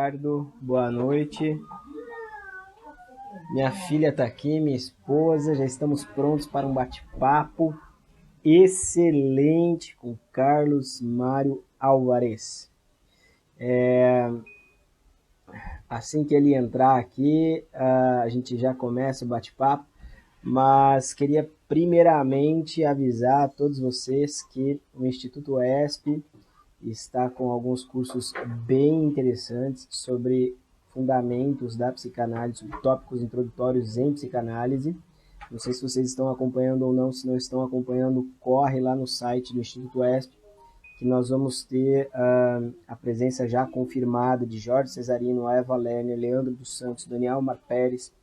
Ricardo, boa noite. Minha filha está aqui, minha esposa, já estamos prontos para um bate-papo excelente com Carlos Mário Álvares. Assim que ele entrar aqui, a gente já começa o bate-papo, mas queria primeiramente avisar a todos vocês que o Instituto ESP está com alguns cursos bem interessantes sobre fundamentos da psicanálise, tópicos introdutórios em psicanálise. Não sei se vocês estão acompanhando ou não. Se não estão acompanhando, corre lá no site do Instituto ESP, que nós vamos ter a presença já confirmada de Jorge Cesarino, Eva Lerner, Leandro dos Santos, Daniel Mar Pérez,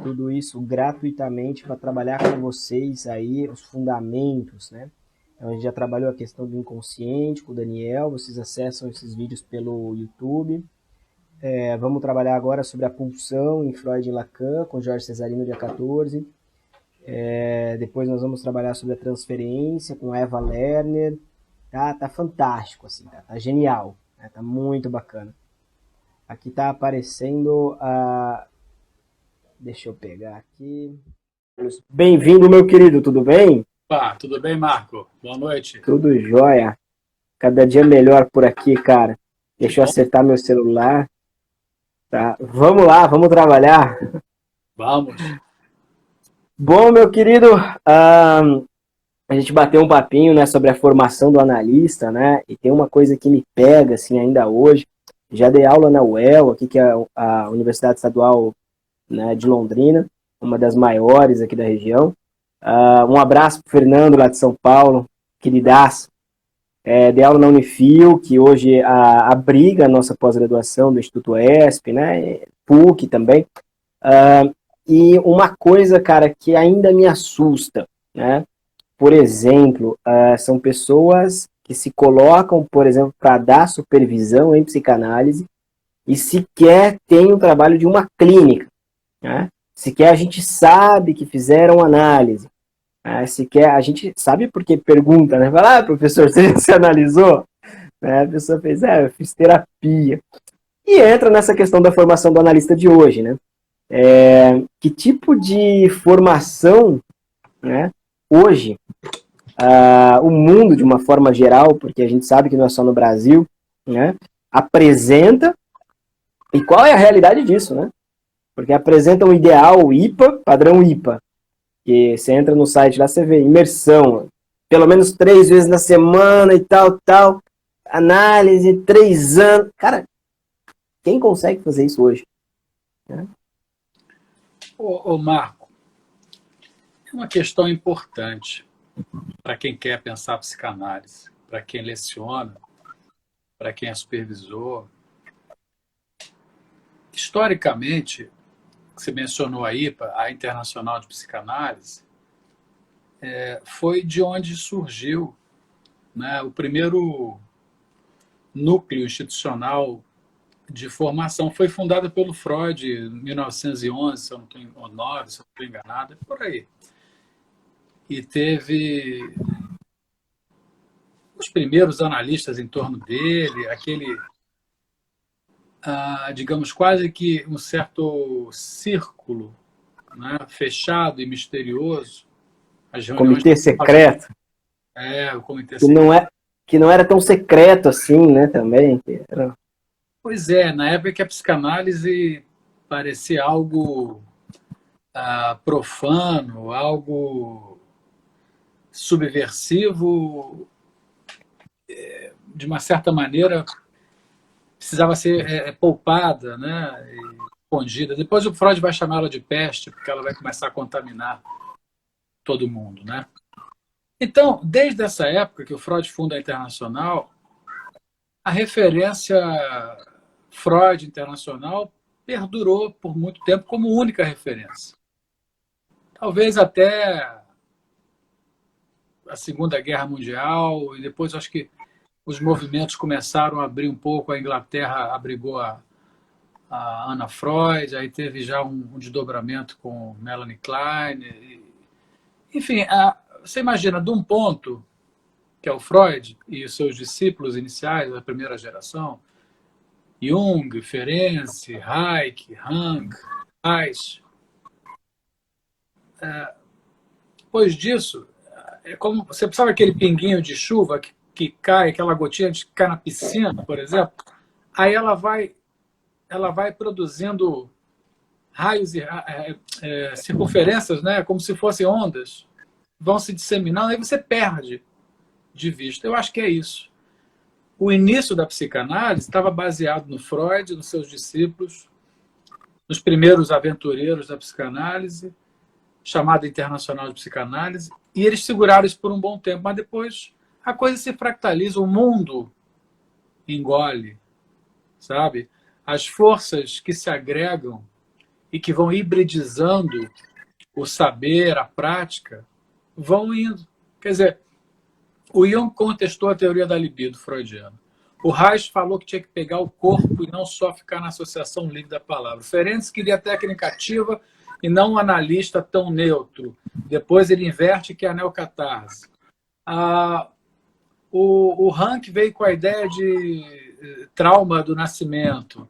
tudo isso gratuitamente para trabalhar com vocês aí os fundamentos, né? Então, a gente já trabalhou a questão do inconsciente com o Daniel, vocês acessam esses vídeos pelo YouTube. Vamos trabalhar agora sobre a pulsão em Freud e Lacan, com Jorge Cesarino, dia 14. Depois nós vamos trabalhar sobre a transferência com Eva Lerner. Tá fantástico, assim, tá genial, né? Tá muito bacana. Aqui tá aparecendo a... Deixa eu pegar aqui. Bem-vindo, meu querido, tudo bem? Tudo bem, Marco? Boa noite. Tudo jóia. Cada dia melhor por aqui, cara. Deixa eu acertar meu celular. Tá. Vamos lá, vamos trabalhar. Vamos. Bom, meu querido, a gente bateu um papinho, né, sobre a formação do analista, né? E tem uma coisa que me pega, assim, ainda hoje. Já dei aula na UEL, aqui que é a Universidade Estadual, né, de Londrina, uma das maiores aqui da região. Um abraço para o Fernando, lá de São Paulo, queridaço. Dei aula na Unifil, que hoje abriga a nossa pós-graduação do Instituto ESP, né, PUC também. E uma coisa, cara, que ainda me assusta, né? Por exemplo, são pessoas que se colocam, por exemplo, para dar supervisão em psicanálise e sequer tem o trabalho de uma clínica, né? Sequer a gente sabe que fizeram análise. Sequer a gente sabe porque pergunta, né? Fala, professor, você se analisou? A pessoa fez, eu fiz terapia. E entra nessa questão da formação do analista de hoje, né? Que tipo de formação, né, hoje, o mundo, de uma forma geral, porque a gente sabe que não é só no Brasil, né, apresenta, e qual é a realidade disso, né? Porque apresenta um ideal IPA, padrão IPA, que você entra no site lá, você vê imersão, pelo menos 3 vezes na semana e tal, análise, 3 anos. Cara, quem consegue fazer isso hoje? Né? Ô Marco, é uma questão importante para quem quer pensar psicanálise, para quem leciona, para quem é supervisor. Historicamente, você mencionou a IPA, a Internacional de Psicanálise, foi de onde surgiu, né, o primeiro núcleo institucional de formação. Foi fundada pelo Freud em 1911, se eu não estou enganado, é por aí. E teve os primeiros analistas em torno dele, aquele, digamos, quase que um certo círculo, né, fechado e misterioso. As reuniões... Comitê secreto. O comitê secreto. Que não era tão secreto assim, né, também. Pois é, na época que a psicanálise parecia algo profano, algo subversivo, de uma certa maneira precisava ser poupada, né, e escondida. Depois o Freud vai chamar ela de peste, porque ela vai começar a contaminar todo mundo, né? Então, desde essa época que o Freud funda a Internacional, a referência Freud Internacional perdurou por muito tempo como única referência. Talvez até a Segunda Guerra Mundial, e depois acho que os movimentos começaram a abrir um pouco. A Inglaterra abrigou a Anna Freud, aí teve já um desdobramento com Melanie Klein. Enfim, você imagina, de um ponto, que é o Freud e os seus discípulos iniciais, da primeira geração, Jung, Ferenczi, Reich, Rank, Reich. Depois disso, é como você sabe aquele pinguinho de chuva que cai, aquela gotinha que cai na piscina, por exemplo. Aí ela vai produzindo raios e circunferências, né, como se fossem ondas, vão se disseminando, aí você perde de vista. Eu acho que é isso. O início da psicanálise estava baseado no Freud, nos seus discípulos, nos primeiros aventureiros da psicanálise, chamada Internacional de Psicanálise, e eles seguraram isso por um bom tempo, mas depois a coisa se fractaliza, o mundo engole, sabe? As forças que se agregam e que vão hibridizando o saber, a prática, vão indo. Quer dizer, o Jung contestou a teoria da libido freudiana. O Reich falou que tinha que pegar o corpo e não só ficar na associação livre da palavra. O Ferenczi queria a técnica ativa e não um analista tão neutro. Depois ele inverte, que é a neocatarse. O Rank veio com a ideia de trauma do nascimento.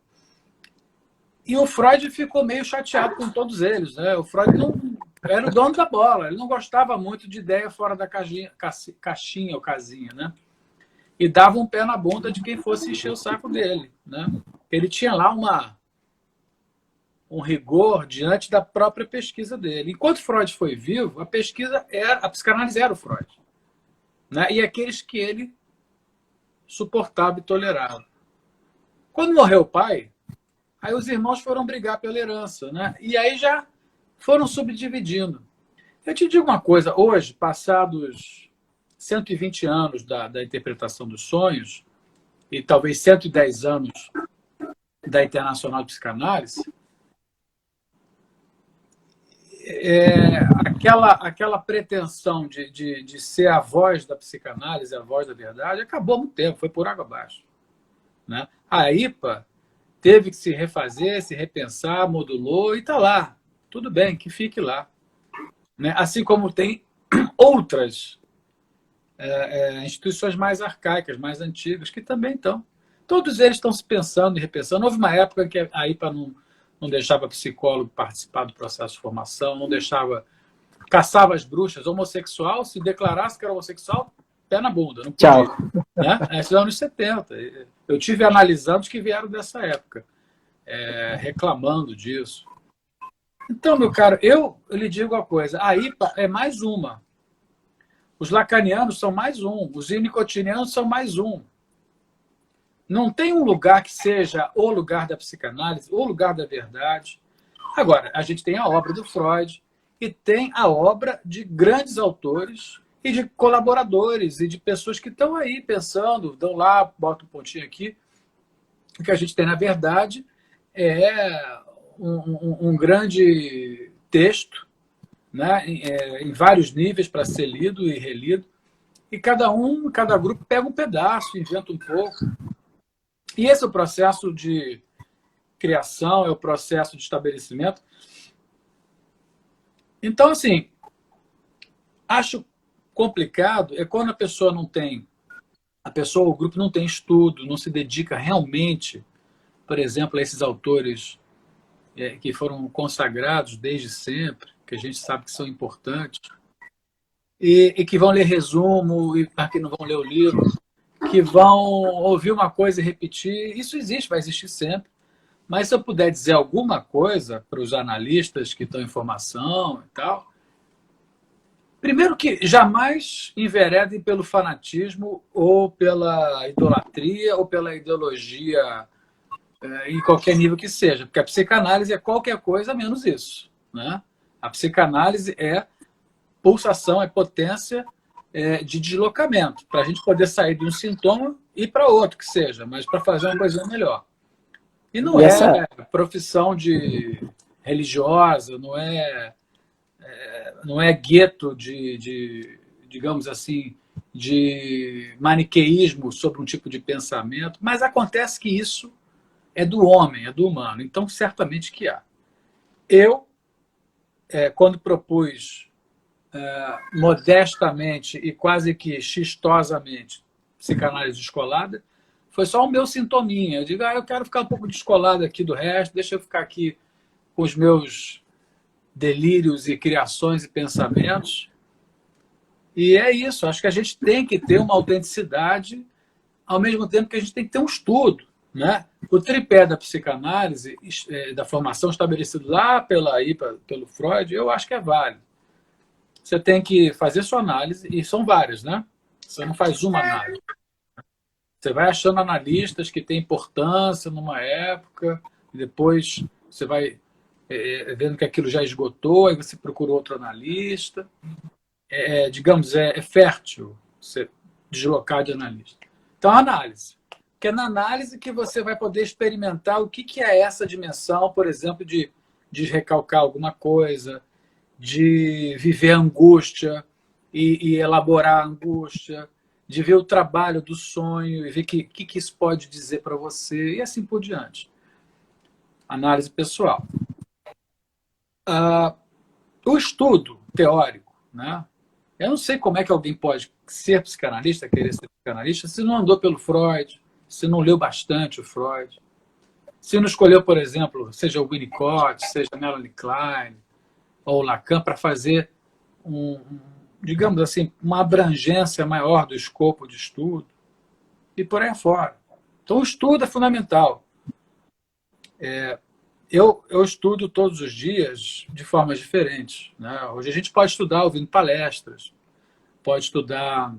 E o Freud ficou meio chateado com todos eles, né? O Freud não era o dono da bola, ele não gostava muito de ideia fora da caixinha ou casinha, né? E dava um pé na bunda de quem fosse encher o saco dele, né? Ele tinha lá um rigor diante da própria pesquisa dele. Enquanto Freud foi vivo, a psicanálise era o Freud, né? E aqueles que ele suportava e tolerava. Quando morreu o pai, aí os irmãos foram brigar pela herança, né? E aí já foram subdividindo. Eu te digo uma coisa, hoje, passados 120 anos da interpretação dos sonhos, e talvez 110 anos da Internacional de Psicanálise, aquela pretensão de ser a voz da psicanálise, a voz da verdade, acabou há muito tempo, foi por água abaixo, né? A IPA teve que se refazer, se repensar, modulou e está lá. Tudo bem, que fique lá, né? Assim como tem outras instituições mais arcaicas, mais antigas, que também estão. Todos eles estão se pensando e repensando. Houve uma época em que a IPA não deixava psicólogo participar do processo de formação, não deixava, caçava as bruxas, homossexual, se declarasse que era homossexual, pé na bunda, não podia. Tchau. Né? Esses anos 70. Eu tive analisando que vieram dessa época, reclamando disso. Então, meu caro, eu lhe digo uma coisa, a IPA é mais uma. Os lacanianos são mais um, os winnicotinianos são mais um. Não tem um lugar que seja o lugar da psicanálise, o lugar da verdade. Agora, a gente tem a obra do Freud e tem a obra de grandes autores e de colaboradores e de pessoas que estão aí pensando, dão lá, botam um pontinho aqui. O que a gente tem, na verdade, é um grande texto, né, em vários níveis para ser lido e relido, e cada grupo pega um pedaço, inventa um pouco. E esse é o processo de criação, é o processo de estabelecimento. Então, assim, acho complicado é quando a pessoa ou o grupo não tem estudo, não se dedica realmente, por exemplo, a esses autores que foram consagrados desde sempre, que a gente sabe que são importantes, e que vão ler resumo, e que não vão ler o livro, que vão ouvir uma coisa e repetir. Isso existe, vai existir sempre. Mas se eu puder dizer alguma coisa para os analistas que estão em formação e tal, primeiro que jamais enveredem pelo fanatismo ou pela idolatria ou pela ideologia em qualquer nível que seja, porque a psicanálise é qualquer coisa menos isso, né? A psicanálise é pulsação, é potência de deslocamento, para a gente poder sair de um sintoma e para outro que seja, mas para fazer uma coisa melhor. E não é profissão de religiosa, não é gueto digamos assim, de maniqueísmo sobre um tipo de pensamento, mas acontece que isso é do homem, é do humano, então certamente que há. Eu, quando propus modestamente e quase que xistosamente psicanálise descolada, foi só o meu sintominha. Eu digo, eu quero ficar um pouco descolado aqui do resto, deixa eu ficar aqui com os meus delírios e criações e pensamentos. E é isso, acho que a gente tem que ter uma autenticidade, ao mesmo tempo que a gente tem que ter um estudo, né? O tripé da psicanálise, da formação estabelecido lá pelo Freud, eu acho que é válido. Você tem que fazer sua análise, e são várias, né? Você não faz uma análise. Você vai achando analistas que têm importância numa época, e depois você vai vendo que aquilo já esgotou, aí você procura outro analista. Digamos, é fértil você deslocar de analista. Então, análise. Porque é na análise que você vai poder experimentar o que é essa dimensão, por exemplo, de recalcar alguma coisa, de viver a angústia e elaborar a angústia, de ver o trabalho do sonho e ver o que isso pode dizer para você, e assim por diante. Análise pessoal. O estudo teórico, né? Eu não sei como é que alguém pode ser psicanalista, querer ser psicanalista, se não andou pelo Freud, se não leu bastante o Freud, se não escolheu, por exemplo, seja o Winnicott, seja Melanie Klein ou Lacan, para fazer digamos assim, uma abrangência maior do escopo de estudo e por aí afora. Então, o estudo é fundamental. Eu estudo todos os dias de formas diferentes, né? Hoje a gente pode estudar ouvindo palestras, pode estudar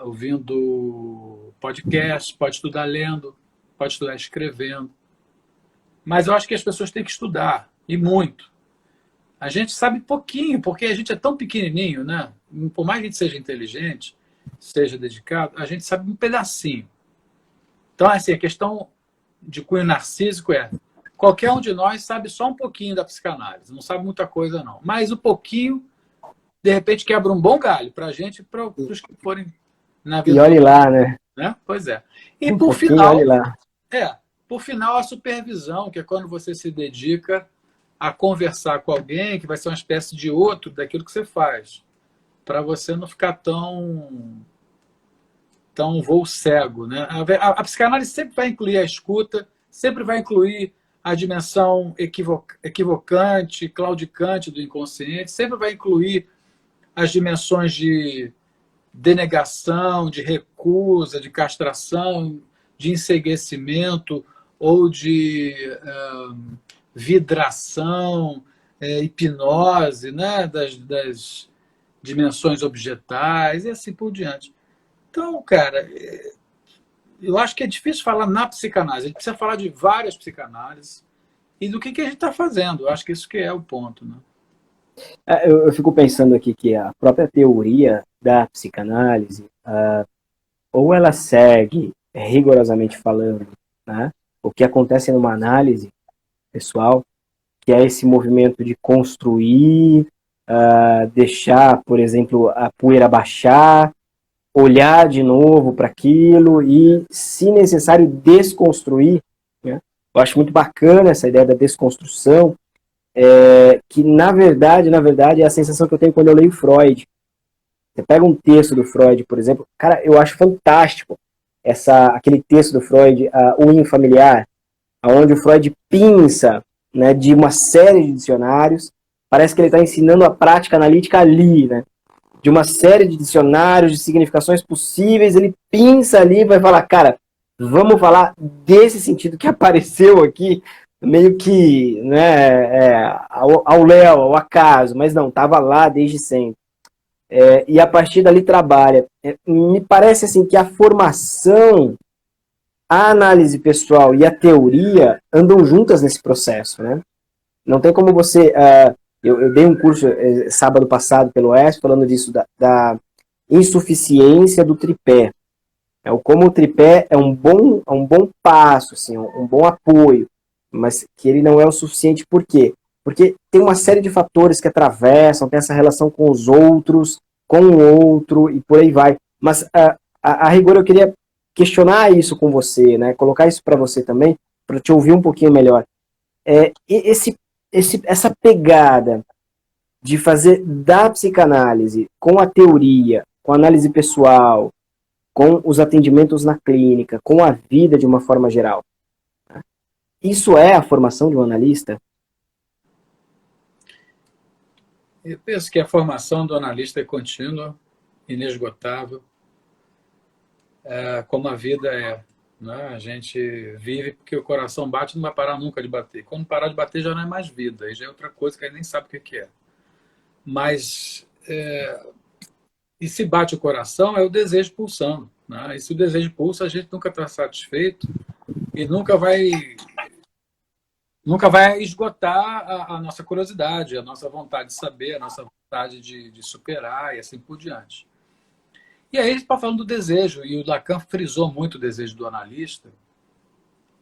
ouvindo podcast, pode estudar lendo, pode estudar escrevendo. Mas eu acho que as pessoas têm que estudar, e muito. A gente sabe pouquinho, porque a gente é tão pequenininho, né? Por mais que a gente seja inteligente, seja dedicado, a gente sabe um pedacinho. Então, assim, a questão de cunho narcísico qualquer um de nós sabe só um pouquinho da psicanálise, não sabe muita coisa, não. Mas o pouquinho, de repente, quebra um bom galho para a gente e para os que forem na vida. E olhe lá, né? Pois é. E Um por pouquinho, final, olhe lá. por final, a supervisão, que é quando você se dedica a conversar com alguém que vai ser uma espécie de outro daquilo que você faz, para você não ficar tão voo cego, né? A psicanálise sempre vai incluir a escuta, sempre vai incluir a dimensão equivocante, claudicante do inconsciente, sempre vai incluir as dimensões de denegação, de recusa, de castração, de enceguecimento ou de vidração, hipnose, né? das dimensões objetais e assim por diante. Então, cara, eu acho que é difícil falar na psicanálise. A gente precisa falar de várias psicanálises e do que a gente está fazendo. Eu acho que isso que é o ponto, né? Eu fico pensando aqui que a própria teoria da psicanálise, ou ela segue, rigorosamente falando, né, o que acontece numa análise pessoal, que é esse movimento de construir, deixar, por exemplo, a poeira baixar, olhar de novo para aquilo e, se necessário, desconstruir, né? Eu acho muito bacana essa ideia da desconstrução, que na verdade é a sensação que eu tenho quando eu leio Freud. Você pega um texto do Freud, por exemplo, cara, eu acho fantástico aquele texto do Freud, O Infamiliar, onde o Freud pinça, né, de uma série de dicionários, parece que ele está ensinando a prática analítica ali, né? De uma série de dicionários, de significações possíveis, ele pinça ali e vai falar, cara, vamos falar desse sentido que apareceu aqui, meio que, né, ao léu, ao acaso, mas não, estava lá desde sempre. E a partir dali trabalha. Me parece assim que a formação, a análise pessoal e a teoria andam juntas nesse processo, né? Não tem como você... Eu dei um curso sábado passado pelo Oeste falando disso, da insuficiência do tripé. Como o tripé é um bom passo, assim, um bom apoio, mas que ele não é o suficiente. Por quê? Porque tem uma série de fatores que atravessam, tem essa relação com os outros, com o outro e por aí vai. Mas a rigor eu queria questionar isso com você, né? Colocar isso para você também, para te ouvir um pouquinho melhor. Essa pegada de fazer da psicanálise com a teoria, com a análise pessoal, com os atendimentos na clínica, com a vida de uma forma geral. Isso é a formação de um analista? Eu penso que a formação do analista é contínua, inesgotável, como a vida é. Né? A gente vive porque o coração bate e não vai parar nunca de bater. Quando parar de bater já não é mais vida, aí já é outra coisa que a gente nem sabe o que é. Mas, e se bate o coração, é o desejo pulsando. Né? E se o desejo pulsa, a gente nunca está satisfeito e nunca vai esgotar a nossa curiosidade, a nossa vontade de saber, a nossa vontade de superar e assim por diante. E aí a gente está falando do desejo, e o Lacan frisou muito o desejo do analista,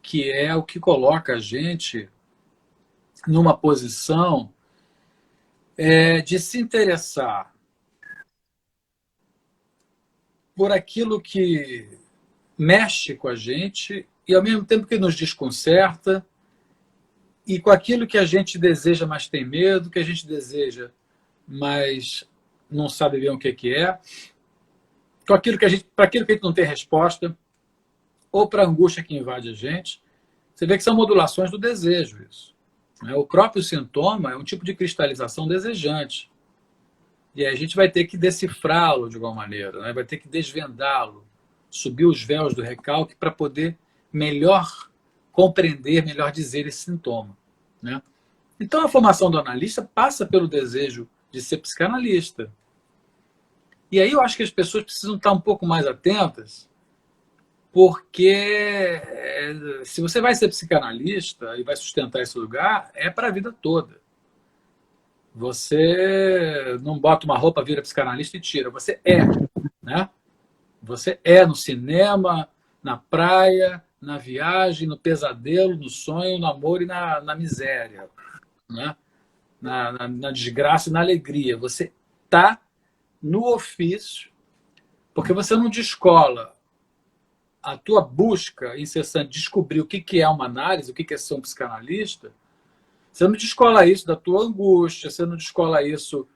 que é o que coloca a gente numa posição de se interessar por aquilo que mexe com a gente e, ao mesmo tempo que nos desconcerta, e com aquilo que a gente deseja, mas tem medo, que a gente deseja, mas não sabe bem o que é, com aquilo que para aquilo que a gente não tem resposta, ou para a angústia que invade a gente. Você vê que são modulações do desejo isso. O próprio sintoma é um tipo de cristalização desejante. E aí a gente vai ter que decifrá-lo de alguma maneira, né? Vai ter que desvendá-lo, subir os véus do recalque para poder melhor compreender, melhor dizer esse sintoma. Né? Então a formação do analista passa pelo desejo de ser psicanalista. E aí eu acho que as pessoas precisam estar um pouco mais atentas, porque se você vai ser psicanalista e vai sustentar esse lugar, é para a vida toda. Você não bota uma roupa, vira psicanalista e tira. Você é. Né? Você é no cinema, na praia, na viagem, no pesadelo, no sonho, no amor e na miséria. Né? Na desgraça e na alegria. Você está no ofício, porque você não descola a tua busca incessante de descobrir o que é uma análise, o que é ser um psicanalista. Você não descola isso da tua angústia, você não descola isso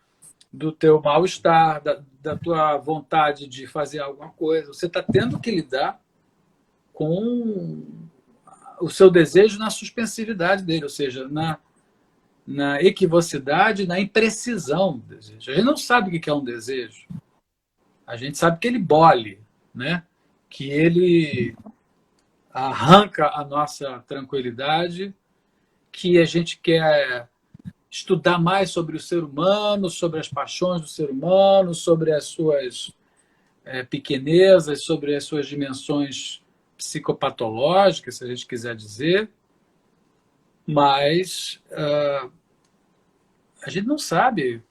do teu mal-estar, da tua vontade de fazer alguma coisa. Você está tendo que lidar com o seu desejo na suspensividade dele, ou seja, na equivocidade, na imprecisão do desejo. A gente não sabe o que é um desejo. A gente sabe que ele bole, né? Que ele arranca a nossa tranquilidade, que a gente quer estudar mais sobre o ser humano, sobre as paixões do ser humano, sobre as suas pequenezas, sobre as suas dimensões psicopatológicas, se a gente quiser dizer, mas a gente não sabe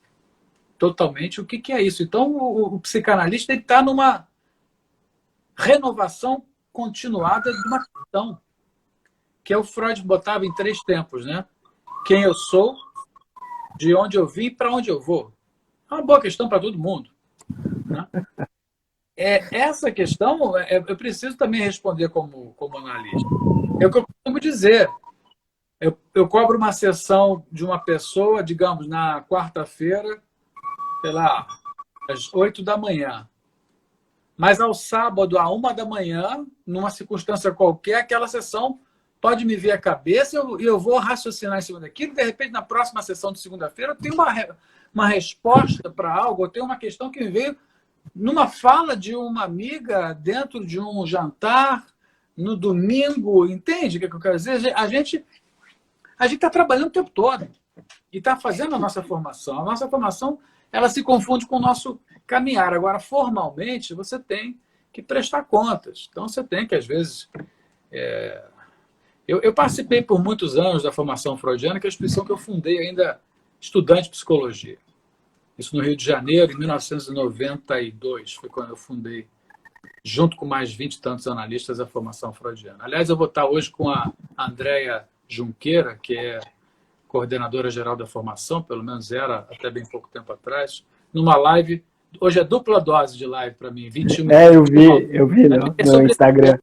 totalmente o que é isso. Então, o psicanalista está numa renovação continuada de uma questão, que é o Freud botava em 3 tempos, né? Quem eu sou, de onde eu vim e para onde eu vou. É uma boa questão para todo mundo. Né? Essa questão, eu preciso também responder como analista. É o que eu costumo dizer. Eu cobro uma sessão de uma pessoa, digamos, na quarta-feira, sei lá, às 8 da manhã. Mas ao sábado, à 1 da manhã, numa circunstância qualquer, aquela sessão pode me vir à cabeça e eu vou raciocinar em cima daquilo. De repente, na próxima sessão de segunda-feira, eu tenho uma resposta para algo, eu tenho uma questão que me veio numa fala de uma amiga dentro de um jantar, no domingo, entende o que eu quero dizer? A gente está trabalhando o tempo todo e está fazendo a nossa formação. A nossa formação, ela se confunde com o nosso caminhar. Agora, formalmente, você tem que prestar contas. Então, você tem que, às vezes... Eu participei por muitos anos da formação freudiana, que é a instituição que eu fundei ainda estudante de psicologia. Isso no Rio de Janeiro, em 1992, foi quando eu fundei, junto com mais 20 e tantos analistas, a formação freudiana. Aliás, eu vou estar hoje com a Andréia Junqueira, que é coordenadora geral da formação, pelo menos era até bem pouco tempo atrás, numa live. Hoje é dupla dose de live para mim, 21 minutos. Eu vi no Instagram.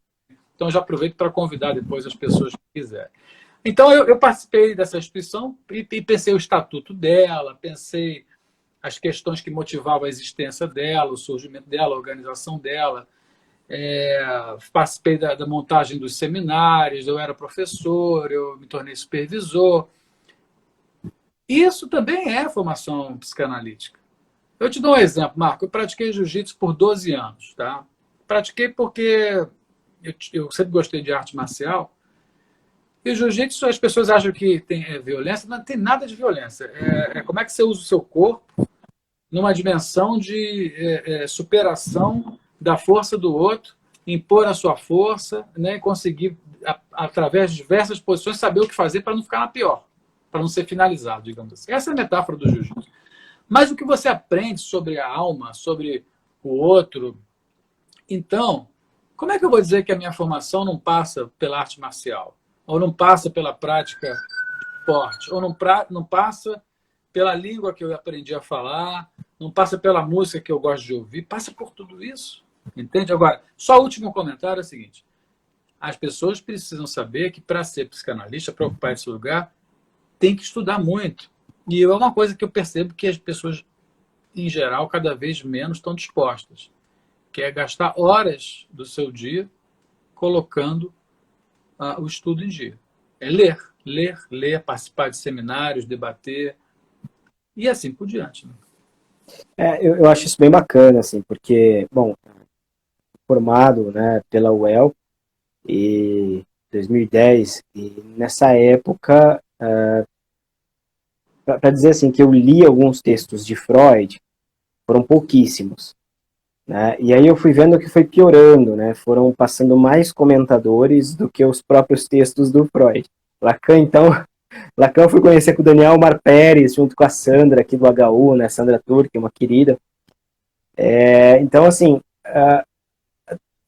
Então, já aproveito para convidar depois as pessoas que quiserem. Então, eu participei dessa instituição e pensei o estatuto dela, pensei as questões que motivavam a existência dela, o surgimento dela, a organização dela. participei da montagem dos seminários, eu era professor, eu me tornei supervisor. Isso também é formação psicanalítica. Eu te dou um exemplo, Marco. Eu pratiquei jiu-jitsu por 12 anos. Tá? Pratiquei porque eu sempre gostei de arte marcial. E o jiu-jitsu, as pessoas acham que tem violência. Não tem nada de violência. Como é que você usa o seu corpo numa dimensão de superação da força do outro, impor a sua força, né, conseguir, através de diversas posições, saber o que fazer para não ficar na pior, para não ser finalizado, digamos assim. Essa é a metáfora do jiu-jitsu. Mas o que você aprende sobre a alma, sobre o outro... Então, como é que eu vou dizer que a minha formação não passa pela arte marcial? Ou não passa pela prática de esporte? Ou não passa pela língua que eu aprendi a falar? Não passa pela música que eu gosto de ouvir? Passa por tudo isso. Entende? Agora, só o último comentário é o seguinte. As pessoas precisam saber que para ser psicanalista, para ocupar esse lugar, tem que estudar muito. E é uma coisa que eu percebo que as pessoas, em geral, cada vez menos estão dispostas, que é gastar horas do seu dia colocando o estudo em dia. É ler, ler, ler, participar de seminários, debater, e assim por diante. Né? Eu acho isso bem bacana, assim, porque, bom, formado, né, pela UEL em 2010, e nessa época, para dizer assim, que eu li alguns textos de Freud, foram pouquíssimos. Né? E aí eu fui vendo que foi piorando, né? Foram passando mais comentadores do que os próprios textos do Freud. Lacan, então, Lacan eu fui conhecer com o Daniel Mar Pérez, junto com a Sandra aqui do HU, né? Sandra Turque, uma querida. Então, assim,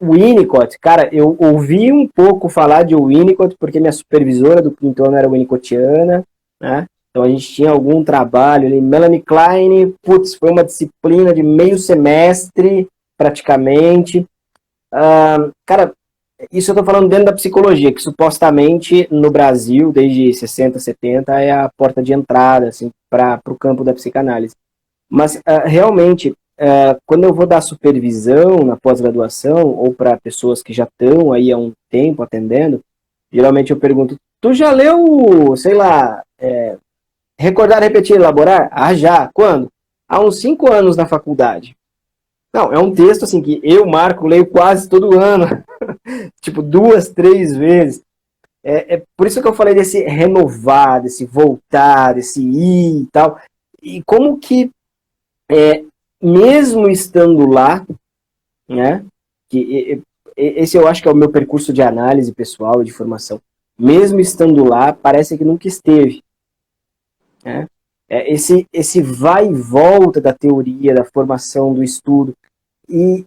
o Winnicott, cara, eu ouvi um pouco falar de Winnicott, porque minha supervisora do quinto ano era winnicottiana, né? Então a gente tinha algum trabalho ali. Melanie Klein, putz, foi uma disciplina de meio semestre, praticamente. Cara, isso eu tô falando dentro da psicologia, que supostamente no Brasil, desde 60, 70, é a porta de entrada, assim, para o campo da psicanálise. Mas, realmente, quando eu vou dar supervisão na pós-graduação, ou para pessoas que já estão aí há um tempo atendendo, geralmente eu pergunto, tu já leu, sei lá, Recordar, Repetir, Elaborar? Ah, já. Quando? Há uns 5 anos na faculdade. Não, é um texto assim que eu, Marco, leio quase todo ano. Tipo, 2, 3 vezes. É por isso que eu falei desse renovar, desse voltar, desse ir e tal. E como que, mesmo estando lá, né, que esse eu acho que é o meu percurso de análise pessoal, de formação, mesmo estando lá, parece que nunca esteve. Né? Esse vai e volta da teoria, da formação, do estudo. E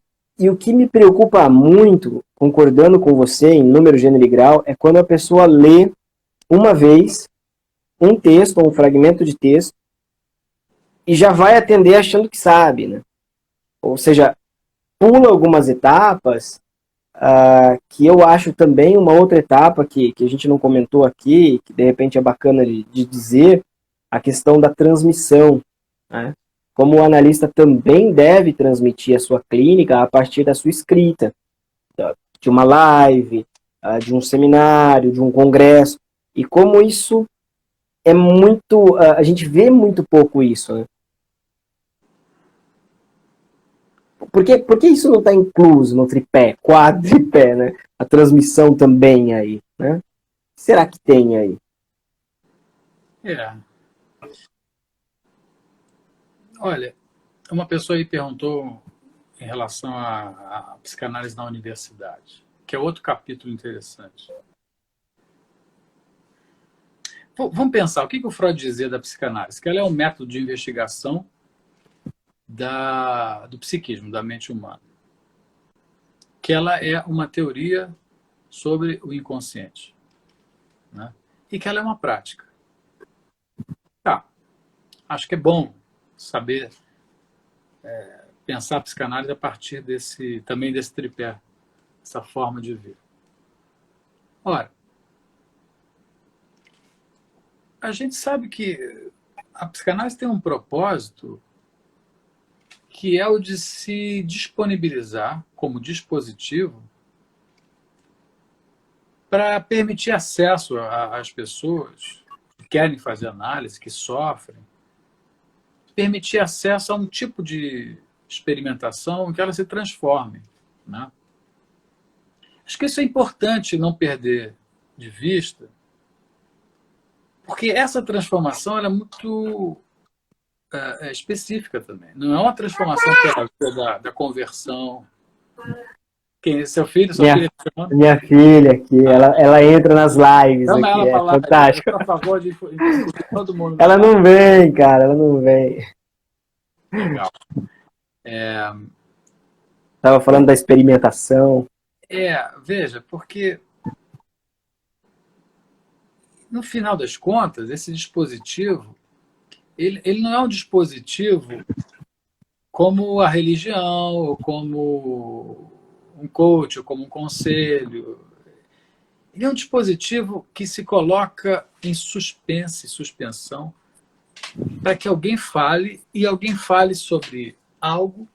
o que me preocupa muito, concordando com você em número, gênero e grau, é quando a pessoa lê uma vez um texto, ou um fragmento de texto, e já vai atender achando que sabe. Né? Ou seja, pula algumas etapas, que eu acho também uma outra etapa que a gente não comentou aqui, que de repente é bacana de dizer, a questão da transmissão. Né? Como o analista também deve transmitir a sua clínica a partir da sua escrita, de uma live, de um seminário, de um congresso, e como isso é muito, a gente vê muito pouco isso. Né? Por que isso não está incluso no tripé, quadripé, né? A transmissão também aí, né? O que será que tem aí? Olha, uma pessoa aí perguntou em relação à psicanálise na universidade, que é outro capítulo interessante. Vamos pensar, o que o Freud dizia da psicanálise? Que ela é um método de investigação do psiquismo, da mente humana. Que ela é uma teoria sobre o inconsciente. Né? E que ela é uma prática. Tá, acho que é bom saber pensar a psicanálise a partir também desse tripé, essa forma de ver. Ora, a gente sabe que a psicanálise tem um propósito que é o de se disponibilizar como dispositivo para permitir acesso às pessoas que querem fazer análise, que sofrem, permitir acesso a um tipo de experimentação em que ela se transforme, né? Acho que isso é importante não perder de vista, porque essa transformação ela é muito específica também. Não é uma transformação pela via da conversão. Quem, seu filho, sua filha? Minha filha aqui, ela entra nas lives Chama aqui, ela é para lá. fantástico. Eu sou a favor de incluir todo mundo. Ela não vem, cara, ela não vem. Legal. Tava falando da experimentação. Veja, porque no final das contas, esse dispositivo, ele não é um dispositivo como a religião, ou como um coach, ou como um conselho. Ele é um dispositivo que se coloca em suspensão, para que alguém fale, e alguém fale sobre algo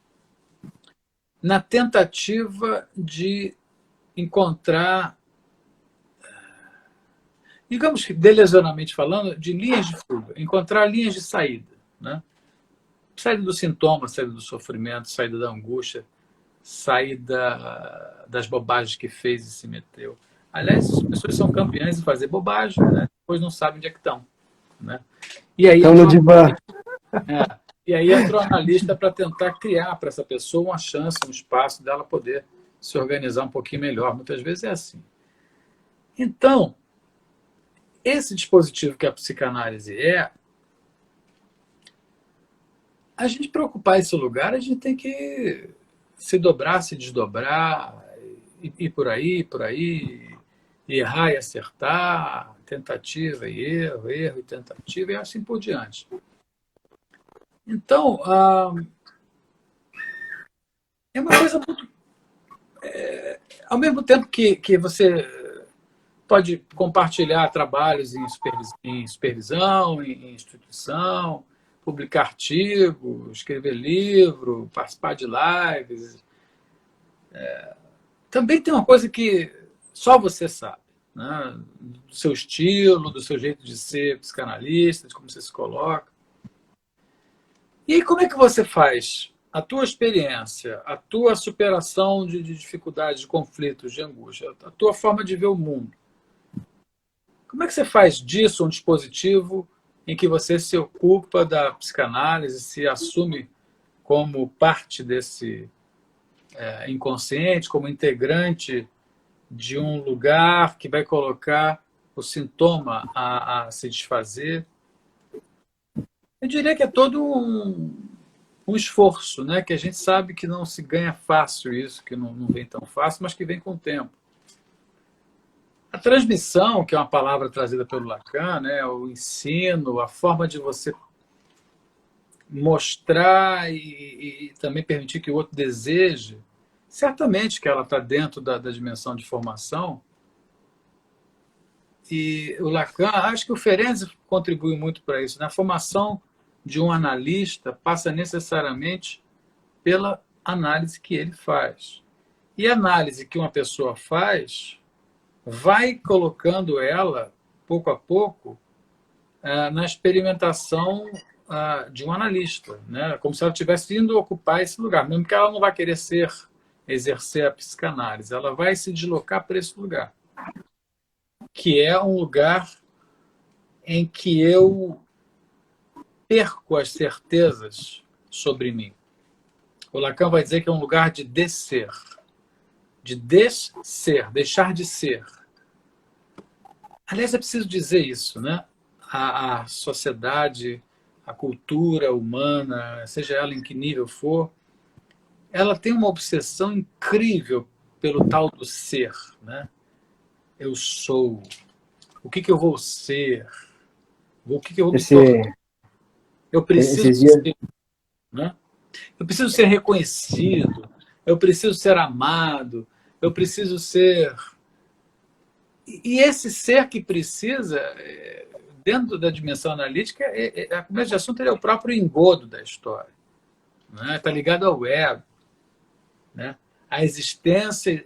na tentativa de encontrar, digamos que delezonamente falando, de linhas de fuga, encontrar linhas de saída, né? Saída do sintoma, saída do sofrimento, saída da angústia, saída das bobagens que fez e se meteu. Aliás, as pessoas são campeãs em fazer bobagem, né? Depois não sabem onde é que estão, né? E aí Estão no divã. E aí entra o analista para tentar criar para essa pessoa uma chance, um espaço dela poder se organizar um pouquinho melhor. Muitas vezes é assim. Então, esse dispositivo que a psicanálise a gente para ocupar esse lugar, a gente tem que se dobrar, se desdobrar, ir por aí, errar e acertar, tentativa e erro, erro e tentativa, e assim por diante. Então, é uma coisa muito... ao mesmo tempo que você pode compartilhar trabalhos em supervisão, em instituição, publicar artigo, escrever livro, participar de lives. Também tem uma coisa que só você sabe, né? Do seu estilo, do seu jeito de ser psicanalista, de como você se coloca. E aí, como é que você faz a tua experiência, a tua superação de dificuldades, de conflitos, de angústia, a tua forma de ver o mundo? Como é que você faz disso um dispositivo em que você se ocupa da psicanálise, se assume como parte desse inconsciente, como integrante de um lugar que vai colocar o sintoma a se desfazer? Eu diria que é todo um esforço, né? Que a gente sabe que não se ganha fácil isso, que não vem tão fácil, mas que vem com o tempo. A transmissão, que é uma palavra trazida pelo Lacan, né? O ensino, a forma de você mostrar e também permitir que o outro deseje, certamente que ela está dentro da dimensão de formação. E o Lacan, acho que o Ferenczi contribui muito para isso. Na formação de um analista passa necessariamente pela análise que ele faz. E a análise que uma pessoa faz vai colocando ela, pouco a pouco, na experimentação de um analista, né? Como se ela estivesse indo ocupar esse lugar, mesmo que ela não vai querer exercer a psicanálise, ela vai se deslocar para esse lugar, que é um lugar em que eu perco as certezas sobre mim. O Lacan vai dizer que é um lugar de descer, de descer, deixar de ser. Aliás, é preciso dizer isso, né? A sociedade, a cultura humana, seja ela em que nível for, ela tem uma obsessão incrível pelo tal do ser, né? Eu sou. O que eu vou ser? O que eu vou me tornar? Eu preciso ser, né? Eu preciso ser reconhecido, eu preciso ser amado, eu preciso ser... E esse ser que precisa, dentro da dimensão analítica, a começo de assunto, ele é o próprio engodo da história, né? Está ligado ao ego, né? A existência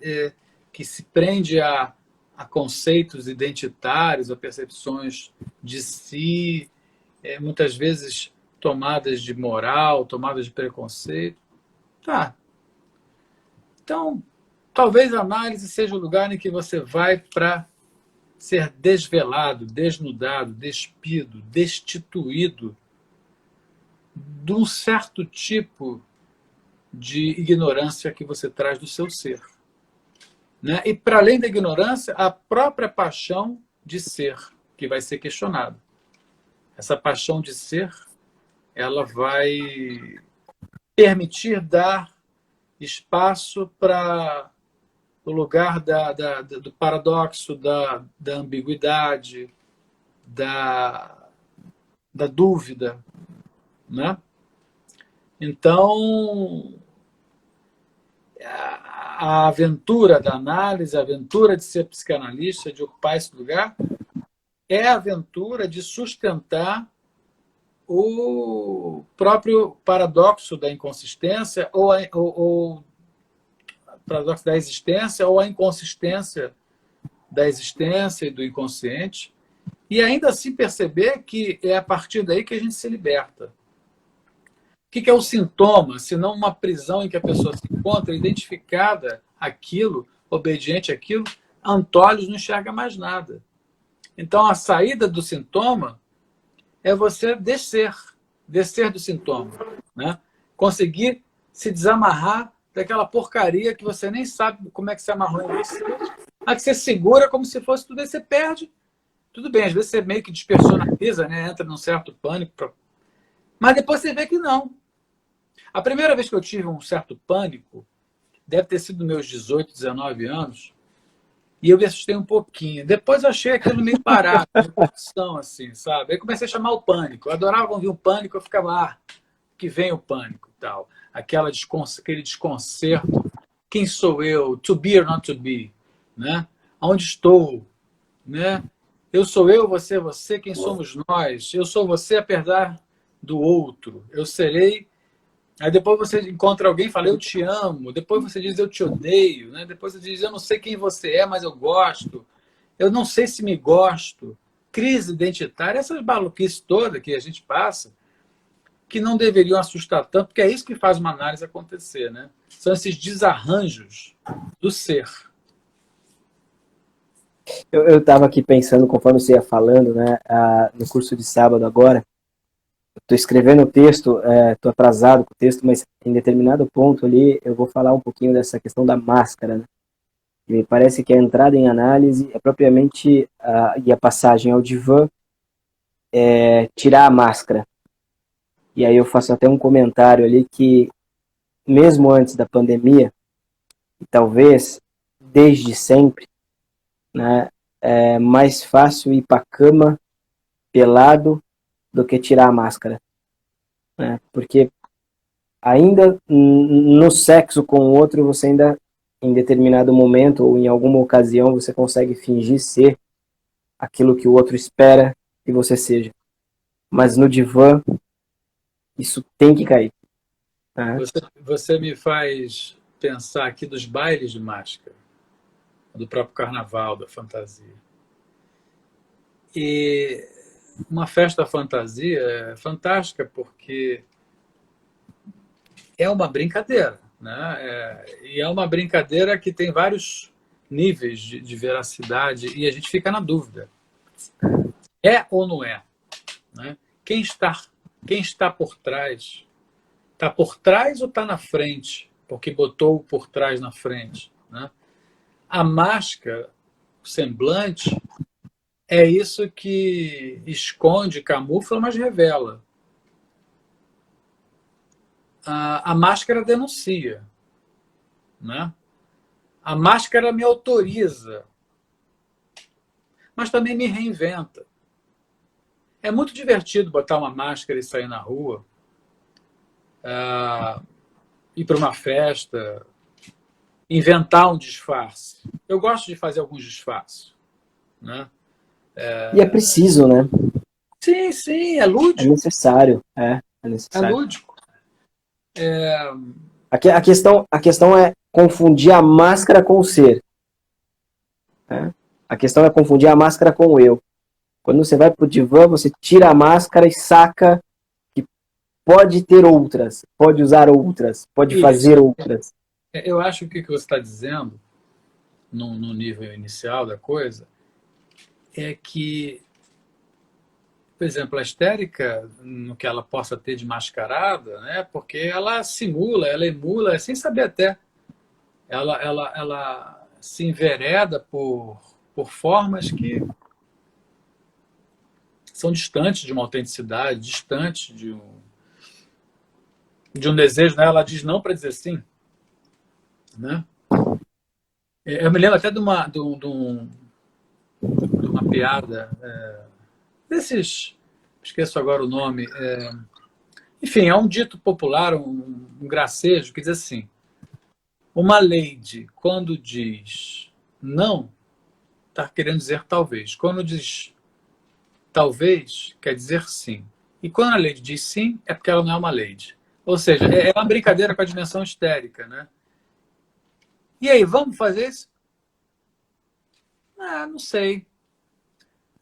que se prende a conceitos identitários, a percepções de si, muitas vezes tomadas de moral, tomadas de preconceito. Tá. Então, talvez a análise seja o lugar em que você vai para ser desvelado, desnudado, despido, destituído de um certo tipo de ignorância que você traz do seu ser. Né? E, para além da ignorância, a própria paixão de ser, que vai ser questionada. Essa paixão de ser, ela vai permitir dar espaço para o lugar do paradoxo, da ambiguidade, da dúvida. Né? Então, a aventura da análise, a aventura de ser psicanalista, de ocupar esse lugar, é a aventura de sustentar o próprio paradoxo da inconsistência ou paradoxo da existência ou a inconsistência da existência e do inconsciente, e ainda assim perceber que é a partir daí que a gente se liberta. O que é o sintoma, se não uma prisão em que a pessoa se encontra identificada aquilo, obediente àquilo, Antolhos não enxerga mais nada. Então, a saída do sintoma é você descer do sintoma, né? Conseguir se desamarrar daquela porcaria que você nem sabe como é que se amarrou em você, a que você segura como se fosse tudo, aí você perde. Tudo bem, às vezes você meio que despersonaliza, né? Entra num certo pânico, mas depois você vê que não. A primeira vez que eu tive um certo pânico, deve ter sido meus 18, 19 anos, e eu me assustei um pouquinho. Depois eu achei aquilo meio parado, uma condição, assim, sabe? Aí comecei a chamar o pânico. Eu adorava ouvir o pânico, eu ficava, que vem o pânico, tal. Aquele desconcerto. Quem sou eu? To be or not to be? Né? Onde estou? Né? Eu sou eu, você é você, quem somos nós? Eu sou você apesar do outro. Eu serei. Aí depois você encontra alguém e fala, eu te amo. Depois você diz, eu te odeio. Né? Depois você diz, eu não sei quem você é, mas eu gosto. Eu não sei se me gosto. Crise identitária, essas maluquices todas que a gente passa, que não deveriam assustar tanto, porque é isso que faz uma análise acontecer. Né? São esses desarranjos do ser. Eu estava aqui pensando, conforme você ia falando, né, no curso de sábado agora, estou escrevendo o texto, estou atrasado com o texto, mas em determinado ponto ali eu vou falar um pouquinho dessa questão da máscara, né? E me parece que a entrada em análise é propriamente e a passagem ao divã tirar a máscara. E aí eu faço até um comentário ali que mesmo antes da pandemia, e talvez desde sempre, né, é mais fácil ir para a cama pelado do que tirar a máscara, né? Porque ainda no sexo com o outro, você ainda, em determinado momento ou em alguma ocasião, você consegue fingir ser aquilo que o outro espera que você seja. Mas no divã, isso tem que cair. Né? Você me faz pensar aqui dos bailes de máscara, do próprio carnaval, da fantasia. E uma festa fantasia é fantástica porque é uma brincadeira, né? E é uma brincadeira que tem vários níveis de veracidade e a gente fica na dúvida. É ou não é? Né? Quem está por trás? Está por trás ou está na frente? Porque botou o por trás na frente. Né? A máscara, o semblante, é isso que esconde, camufla, mas revela. A máscara denuncia. Né? A máscara me autoriza, mas também me reinventa. É muito divertido botar uma máscara e sair na rua, ir para uma festa, inventar um disfarce. Eu gosto de fazer alguns disfarces. Né? E é preciso, né? Sim, é lúdico. É necessário. É É necessário. lúdico. A questão é confundir a máscara com o ser. Né? A questão é confundir a máscara com o eu. Quando você vai para o divã, você tira a máscara e saca que pode ter outras, pode usar outras, pode fazer outras. Eu acho que o que você está dizendo, no nível inicial da coisa, é que, por exemplo, a histérica, no que ela possa ter de mascarada, né, porque ela simula, ela emula, sem saber até. Ela se envereda por formas que são distantes de uma autenticidade, distantes de um desejo. Né? Ela diz não para dizer sim. Né? Eu me lembro até de uma piada desses, esqueço agora o nome, enfim, é um dito popular, um gracejo que diz assim: uma lady, quando diz não, está querendo dizer talvez. Quando diz talvez, quer dizer sim. E quando a lady diz sim, é porque ela não é uma lady. Ou seja, é uma brincadeira com a dimensão histérica. Né? E aí, vamos fazer isso? Ah, não sei.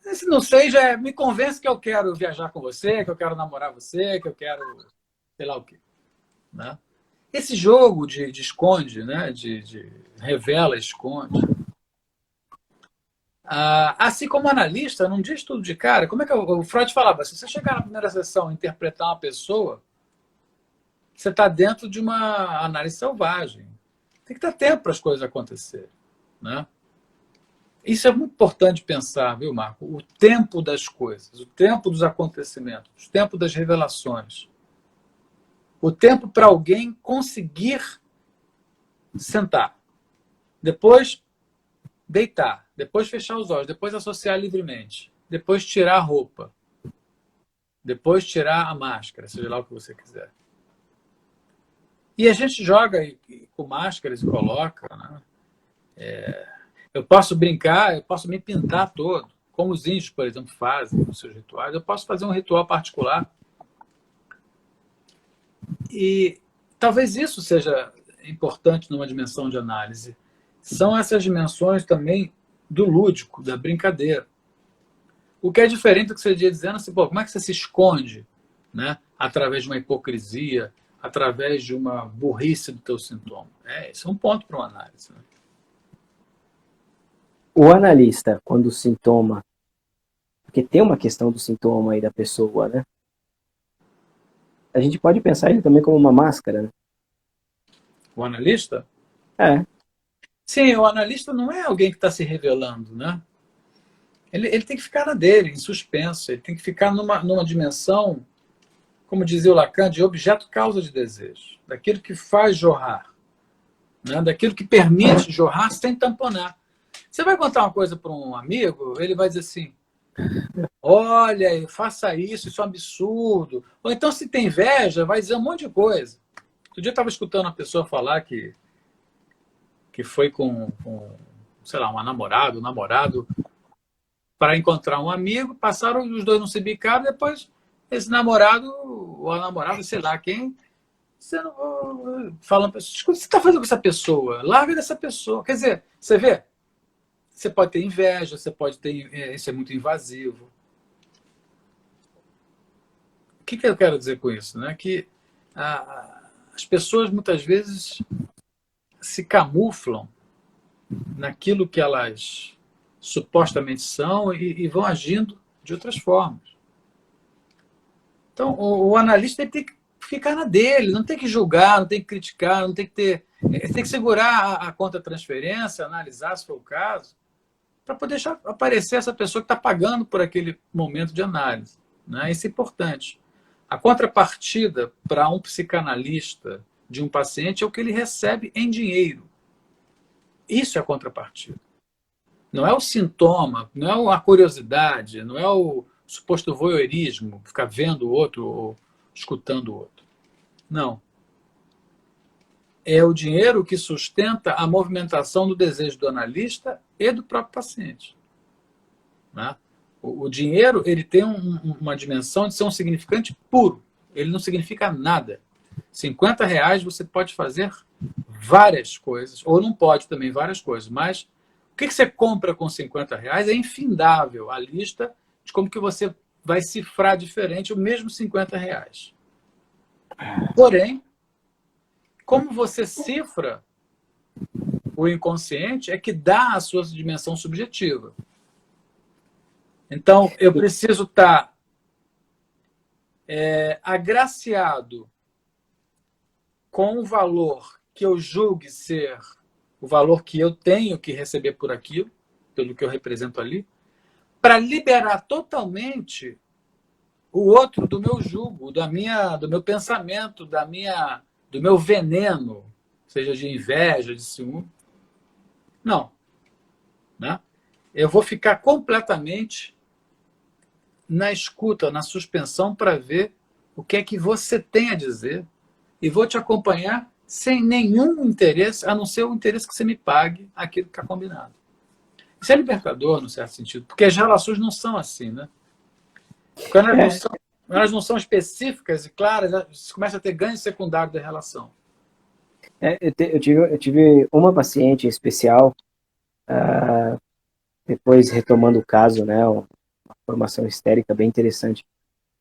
Se não sei, já me convence que eu quero viajar com você, que eu quero namorar você, que eu quero sei lá o quê. Né? Esse jogo de esconde, né? de revela, esconde. Assim como analista, não diz tudo de cara. Como é que o Freud falava? Se você chegar na primeira sessão e interpretar uma pessoa, você está dentro de uma análise selvagem. Tem que dar tempo para as coisas acontecerem. Né? Isso é muito importante pensar, viu, Marco? O tempo das coisas, o tempo dos acontecimentos, o tempo das revelações. O tempo para alguém conseguir sentar. Depois deitar. Depois fechar os olhos. Depois associar livremente. Depois tirar a roupa. Depois tirar a máscara, seja lá o que você quiser. E a gente joga com máscaras e coloca. Né? Eu posso brincar, eu posso me pintar todo, como os índios, por exemplo, fazem nos seus rituais. Eu posso fazer um ritual particular. E talvez isso seja importante numa dimensão de análise. São essas dimensões também do lúdico, da brincadeira. O que é diferente do que você ia dizendo assim, pô, como é que você se esconde, né? Através de uma hipocrisia, através de uma burrice do teu sintoma. Esse é um ponto para uma análise. Né? O analista, quando o sintoma... Porque tem uma questão do sintoma aí da pessoa, né? A gente pode pensar ele também como uma máscara, né? O analista? É. Sim, o analista não é alguém que está se revelando, né? Ele tem que ficar na dele, em suspenso. Ele tem que ficar numa dimensão, como dizia o Lacan, de objeto causa de desejo. Daquilo que faz jorrar. Né? Daquilo que permite jorrar sem tamponar. Você vai contar uma coisa para um amigo, ele vai dizer assim, olha, faça isso, isso é um absurdo. Ou então, se tem inveja, vai dizer um monte de coisa. Outro dia eu estava escutando uma pessoa falar que foi com, sei lá, um namorado, para encontrar um amigo, passaram, os dois não se bicaram, depois esse namorado, ou a namorada, sei lá quem, falando, escuta, o que você está fazendo com essa pessoa? Larga dessa pessoa. Quer dizer, você vê? Você pode ter inveja, você pode ter... Isso é muito invasivo. O que eu quero dizer com isso? Né? Que as pessoas, muitas vezes, se camuflam naquilo que elas supostamente são e vão agindo de outras formas. Então, o analista tem que ficar na dele, não tem que julgar, não tem que criticar, não tem que ter... Tem que segurar a conta-transferência, analisar se for o caso, para poder deixar aparecer essa pessoa que está pagando por aquele momento de análise. Né? Isso é importante. A contrapartida para um psicanalista de um paciente é o que ele recebe em dinheiro. Isso é a contrapartida. Não é o sintoma, não é a curiosidade, não é o suposto voyeurismo, ficar vendo o outro ou escutando o outro. Não. É o dinheiro que sustenta a movimentação do desejo do analista e do próprio paciente. Né? O dinheiro ele tem uma dimensão de ser um significante puro. Ele não significa nada. R$ 50 você pode fazer várias coisas, ou não pode também várias coisas, mas o que você compra com R$ 50 é infindável a lista de como que você vai cifrar diferente o mesmo R$ 50. Porém, como você cifra o inconsciente é que dá a sua dimensão subjetiva. Então, eu preciso estar agraciado com o valor que eu julgue ser o valor que eu tenho que receber por aquilo, pelo que eu represento ali, para liberar totalmente o outro do meu jugo, do meu pensamento, do meu veneno, seja de inveja, de ciúme. Não. Né? Eu vou ficar completamente na escuta, na suspensão, para ver o que é que você tem a dizer e vou te acompanhar sem nenhum interesse, a não ser o interesse que você me pague aquilo que está combinado. Isso é libertador, no certo sentido, porque as relações não são assim, né? Quando elas não são específicas e claras, você começa a ter ganho secundário da relação. Eu tive uma paciente especial, depois retomando o caso, né, uma formação histérica bem interessante.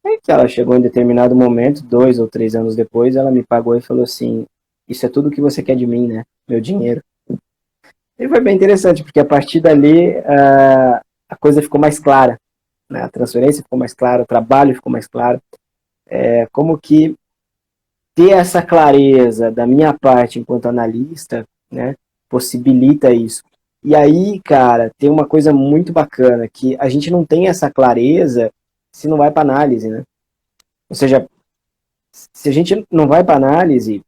É que ela chegou em determinado momento, 2 ou 3 anos depois, ela me pagou e falou assim, isso é tudo que você quer de mim, né? Meu dinheiro. E foi bem interessante, porque a partir dali a coisa ficou mais clara, né? A transferência ficou mais clara, o trabalho ficou mais claro. Como que ter essa clareza da minha parte enquanto analista, né, possibilita isso. E aí, cara, tem uma coisa muito bacana, que a gente não tem essa clareza se não vai para análise, né? Ou seja, se a gente não vai para análise,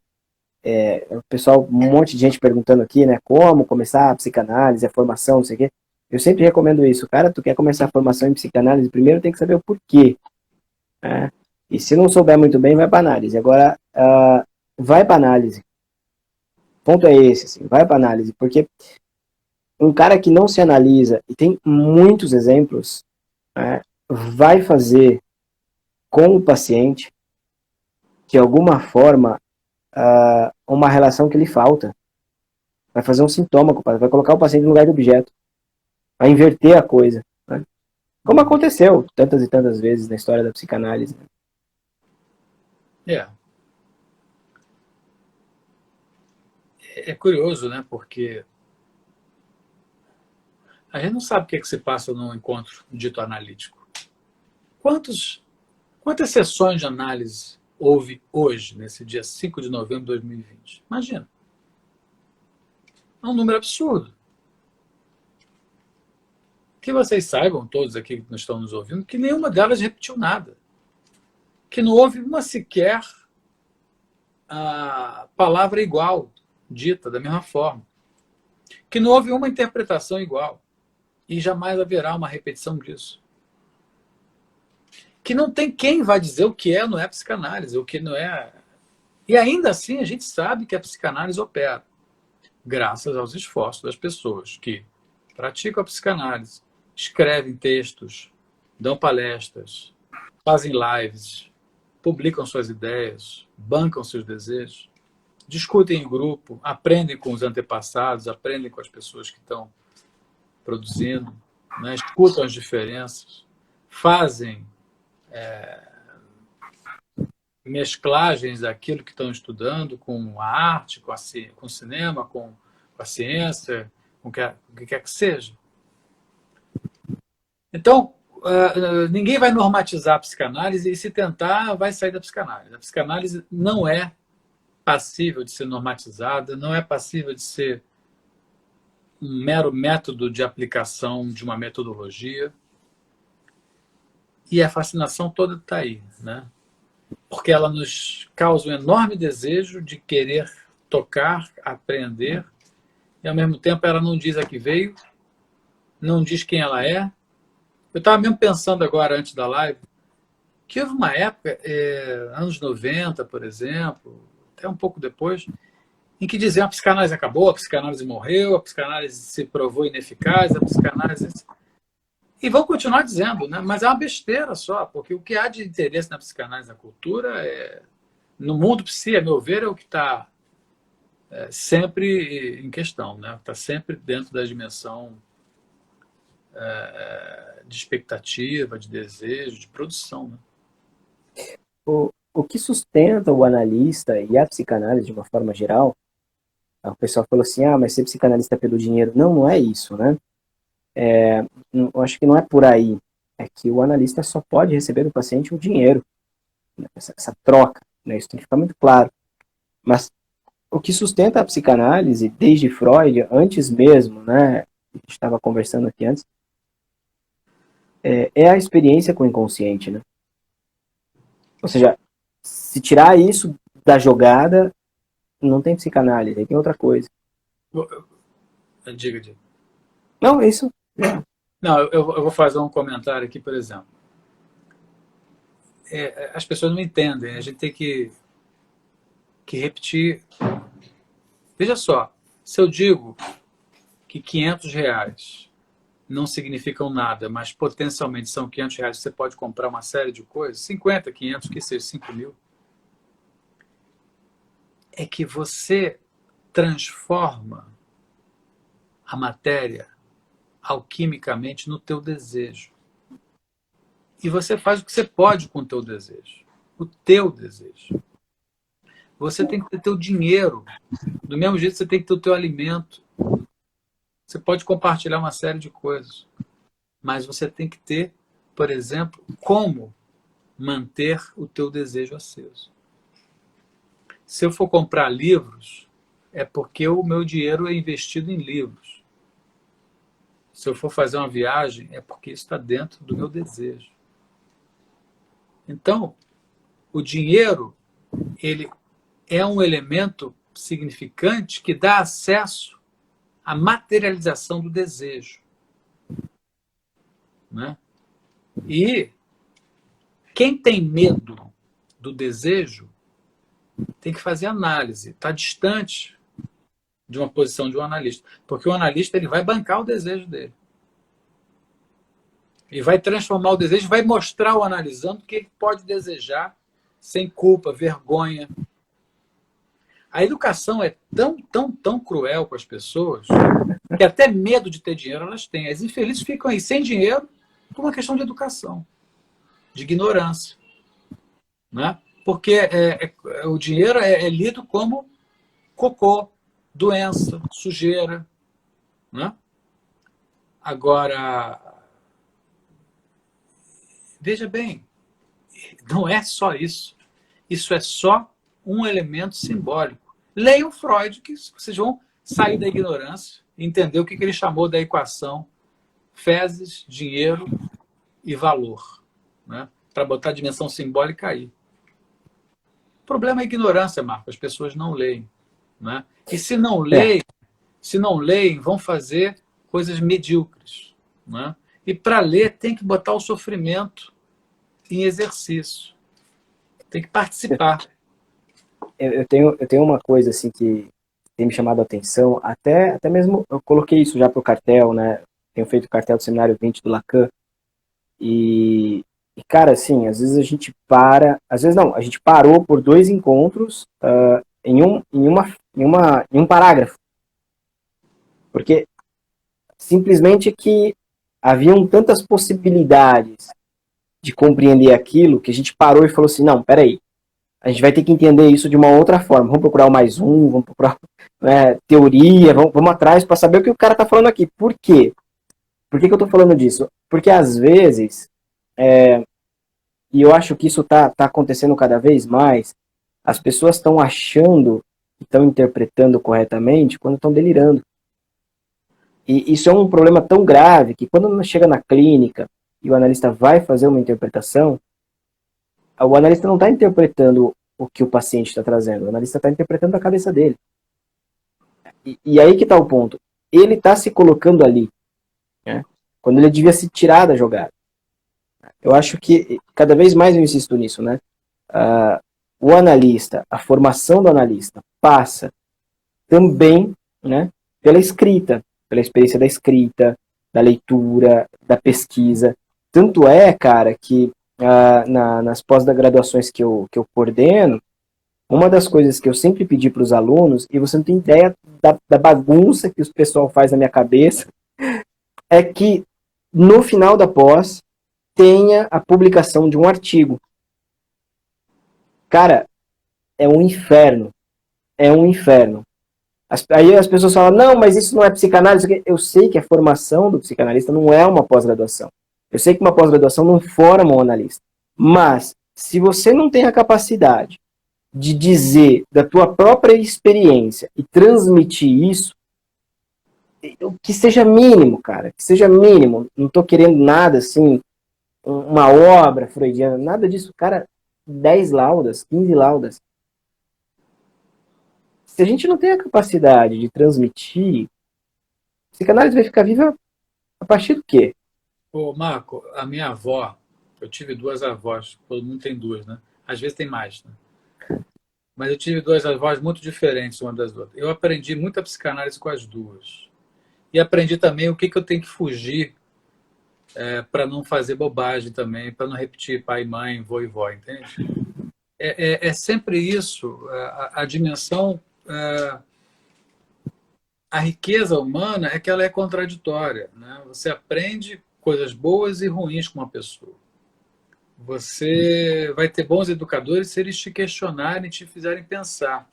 o pessoal, um monte de gente perguntando aqui, né, como começar a psicanálise, a formação, não sei o quê. Eu sempre recomendo isso. Cara, tu quer começar a formação em psicanálise, primeiro tem que saber o porquê, né? E se não souber muito bem, vai para análise. Agora, vai para análise. O ponto é esse, assim, vai para análise, porque um cara que não se analisa, e tem muitos exemplos, né, vai fazer com o paciente, de alguma forma, uma relação que lhe falta. Vai fazer um sintoma com o paciente, vai colocar o paciente no lugar do objeto, vai inverter a coisa. Né? Como aconteceu tantas e tantas vezes na história da psicanálise. É curioso, né? Porque a gente não sabe o que é que se passa num encontro dito analítico. Quantas sessões de análise houve hoje, nesse dia 5 de novembro de 2020? Imagina. É um número absurdo. Que vocês saibam, todos aqui que estão nos ouvindo, que nenhuma delas repetiu nada. Que não houve uma sequer a palavra igual, dita da mesma forma. Que não houve uma interpretação igual. E jamais haverá uma repetição disso. Que não tem quem vai dizer o que é ou não é psicanálise, o que não é. E ainda assim a gente sabe que a psicanálise opera, graças aos esforços das pessoas que praticam a psicanálise, escrevem textos, dão palestras, fazem lives, publicam suas ideias, bancam seus desejos, discutem em grupo, aprendem com os antepassados, aprendem com as pessoas que estão produzindo, né? Escutam as diferenças, fazem mesclagens daquilo que estão estudando com a arte, com o cinema, com a ciência, com o que quer que seja. Então, ninguém vai normatizar a psicanálise e, se tentar, vai sair da psicanálise. A psicanálise não é passível de ser normatizada, não é passível de ser um mero método de aplicação de uma metodologia. E a fascinação toda está aí, né? Porque ela nos causa um enorme desejo de querer tocar, aprender, e ao mesmo tempo ela não diz a que veio, não diz quem ela é. Eu estava mesmo pensando agora, antes da live, que houve uma época, anos 90, por exemplo, até um pouco depois, em que diziam a psicanálise acabou, a psicanálise morreu, a psicanálise se provou ineficaz, a psicanálise... E vão continuar dizendo, né? Mas é uma besteira só, porque o que há de interesse na psicanálise na cultura é no mundo psi, a meu ver, é o que está sempre em questão, né? Está sempre dentro da dimensão de expectativa, de desejo, de produção, né? O que sustenta o analista e a psicanálise de uma forma geral, o pessoal falou assim, mas ser psicanalista é pelo dinheiro. Não, não é isso, né? Eu acho que não é por aí. É que o analista só pode receber do paciente o dinheiro, né? Essa troca, né? Isso tem que ficar muito claro. Mas o que sustenta a psicanálise, desde Freud, antes mesmo, né? A gente estava conversando aqui antes, é a experiência com o inconsciente, né? Ou seja, se tirar isso da jogada, não tem psicanálise, aí tem outra coisa. Diga. Não, isso. Não, eu vou fazer um comentário aqui, por exemplo. As pessoas não entendem, a gente tem que repetir. Veja só, se eu digo que R$ 500 não significam nada, mas potencialmente são R$ 500 que você pode comprar uma série de coisas, 50, 500, que seja 5 mil, é que você transforma a matéria alquimicamente no teu desejo. E você faz o que você pode com o teu desejo. O teu desejo. Você tem que ter teu dinheiro. Do mesmo jeito, você tem que ter o teu alimento. Você pode compartilhar uma série de coisas. Mas você tem que ter, por exemplo, como manter o teu desejo aceso. Se eu for comprar livros, é porque o meu dinheiro é investido em livros. Se eu for fazer uma viagem, é porque isso está dentro do meu desejo. Então, o dinheiro, ele é um elemento significante que dá acesso à materialização do desejo. Né? E quem tem medo do desejo tem que fazer análise. Está distante de uma posição de um analista. Porque o analista ele vai bancar o desejo dele. E vai transformar o desejo, vai mostrar ao analisando o que ele pode desejar sem culpa, vergonha. A educação é tão cruel com as pessoas que até medo de ter dinheiro elas têm. As infelizes ficam aí sem dinheiro por uma questão de educação, de ignorância. Né? Porque o dinheiro é lido como cocô, doença, sujeira. Né? Agora, veja bem, não é só isso. Isso é só um elemento simbólico. Leiam Freud, que vocês vão sair da ignorância e entender o que ele chamou da equação fezes, dinheiro e valor. Né? Para botar a dimensão simbólica aí. O problema é a ignorância, Marco. As pessoas não leem. Né? E se não leem, vão fazer coisas medíocres. Né? E para ler, tem que botar o sofrimento em exercício. Tem que participar. Eu tenho uma coisa assim que tem me chamado a atenção, até mesmo eu coloquei isso já pro cartel, né? Tenho feito o cartel do Seminário 20 do Lacan. E, cara, assim, às vezes a gente às vezes não, a gente parou por 2 encontros em um parágrafo. Porque simplesmente que haviam tantas possibilidades de compreender aquilo que a gente parou e falou assim, não, peraí, a gente vai ter que entender isso de uma outra forma. Vamos procurar o mais um, vamos procurar teoria, vamos atrás para saber o que o cara está falando aqui. Por quê? Por que eu estou falando disso? Porque às vezes, e eu acho que isso tá acontecendo cada vez mais, as pessoas estão achando que estão interpretando corretamente quando estão delirando. E isso é um problema tão grave que quando chega na clínica e o analista vai fazer uma interpretação, o analista não está interpretando o que o paciente está trazendo, o analista está interpretando a cabeça dele. E aí que está o ponto. Ele está se colocando ali, né, quando ele devia se tirar da jogada. Eu acho que cada vez mais eu insisto nisso, né? O analista, a formação do analista passa também, né, pela escrita, pela experiência da escrita, da leitura, da pesquisa. Tanto é, cara, que nas pós-graduações que eu coordeno, Uma das coisas que eu sempre pedi para os alunos, e você não tem ideia da bagunça que o pessoal faz na minha cabeça, é que no final da pós tenha a publicação de um artigo. Cara, é um inferno. É um inferno. Aí as pessoas falam, não, mas isso não é psicanálise. Eu sei que a formação do psicanalista não é uma pós-graduação. Eu sei que uma pós-graduação não forma um analista. Mas, se você não tem a capacidade de dizer da tua própria experiência e transmitir isso, que seja mínimo, cara, que seja mínimo. Não estou querendo nada assim, uma obra freudiana, nada disso. Cara, 10 laudas, 15 laudas. Se a gente não tem a capacidade de transmitir, a psicanálise vai ficar viva a partir do quê? Ô, Marco, a minha avó, eu tive duas avós, todo mundo tem duas, né? Às vezes tem mais, né? Mas eu tive duas avós muito diferentes uma das outras. Eu aprendi muita psicanálise com as duas. E aprendi também o que eu tenho que fugir para não fazer bobagem também, para não repetir pai e mãe, vô e vó, entende? É sempre isso, a dimensão, a riqueza humana é que ela é contraditória, né? Você aprende coisas boas e ruins com uma pessoa. Você vai ter bons educadores se eles te questionarem, te fizerem pensar.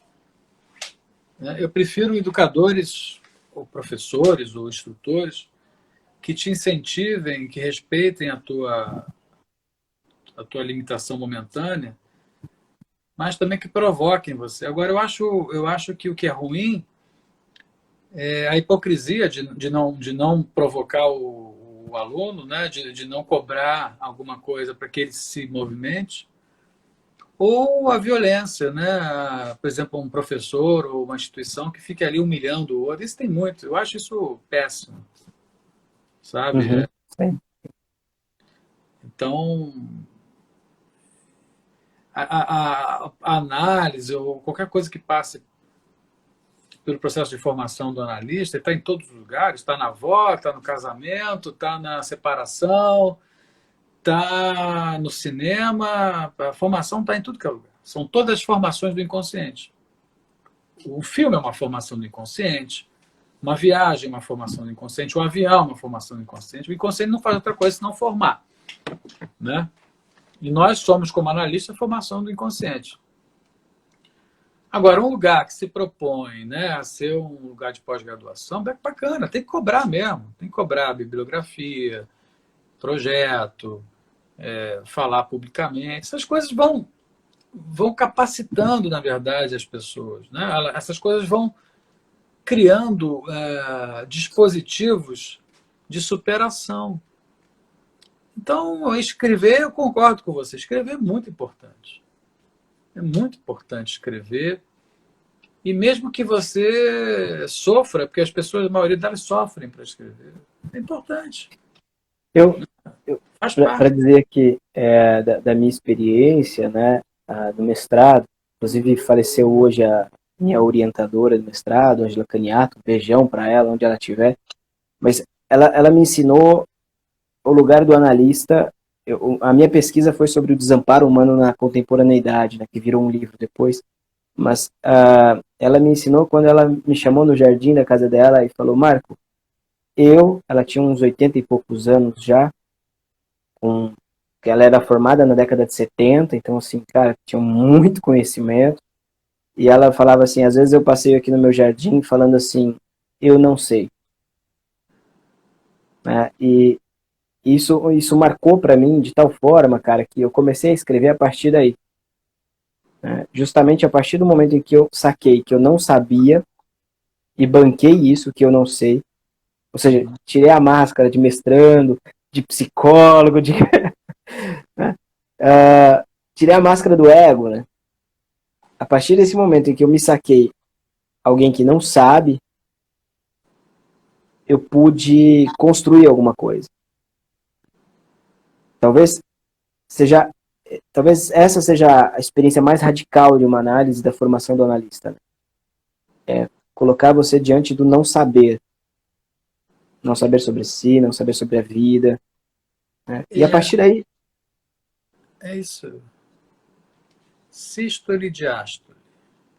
Eu prefiro educadores, ou professores, ou instrutores, que te incentivem, que respeitem a tua limitação momentânea, mas também que provoquem você. Agora, eu acho que o que é ruim é a hipocrisia de não provocar o aluno, né? De não cobrar alguma coisa para que ele se movimente, ou a violência, né? Por exemplo, um professor ou uma instituição que fique ali humilhando o outro. Isso tem muito. Eu acho isso péssimo, sabe? Uhum. Sim. Então, a análise ou qualquer coisa que passe pelo processo de formação do analista, está em todos os lugares, está na avó, está no casamento, está na separação, está no cinema, a formação está em tudo que é lugar. São todas as formações do inconsciente. O filme é uma formação do inconsciente, uma viagem é uma formação do inconsciente, o avião é uma formação do inconsciente. O inconsciente não faz outra coisa senão formar, né? E nós somos, como analistas, a formação do inconsciente. Agora, um lugar que se propõe, né, a ser um lugar de pós-graduação, é bacana, tem que cobrar mesmo. Tem que cobrar bibliografia, projeto, falar publicamente. Essas coisas vão capacitando, na verdade, as pessoas, né? Essas coisas vão criando dispositivos de superação. Então, escrever, eu concordo com você, escrever é muito importante. É muito importante escrever. E mesmo que você sofra, porque as pessoas, a maioria delas sofrem para escrever, é importante. Eu, Faz para parte. dizer que da minha experiência, né, do mestrado, inclusive faleceu hoje a minha orientadora do mestrado, Angela Caniato, um beijão para ela, onde ela estiver, mas ela me ensinou o lugar do analista. A minha pesquisa foi sobre o desamparo humano na contemporaneidade, né, que virou um livro depois, mas ela me ensinou quando ela me chamou no jardim da casa dela e falou, Marco, ela tinha uns 80 e poucos anos já, que ela era formada na década de 70, então assim, cara, tinha muito conhecimento, e ela falava assim, às vezes eu passeio aqui no meu jardim falando assim, eu não sei, né, e isso marcou para mim de tal forma, cara, que eu comecei a escrever a partir daí, né, justamente a partir do momento em que eu saquei que eu não sabia, e banquei isso que eu não sei, ou seja, tirei a máscara de mestrando, de psicólogo, de né? Tirei a máscara do ego, né? A partir desse momento em que eu me saquei alguém que não sabe, eu pude construir alguma coisa. Talvez seja, talvez essa seja a experiência mais radical de uma análise da formação do analista, né? É colocar você diante do não saber sobre si, não saber sobre a vida, né? E a partir daí, É isso. Sístole e diástole.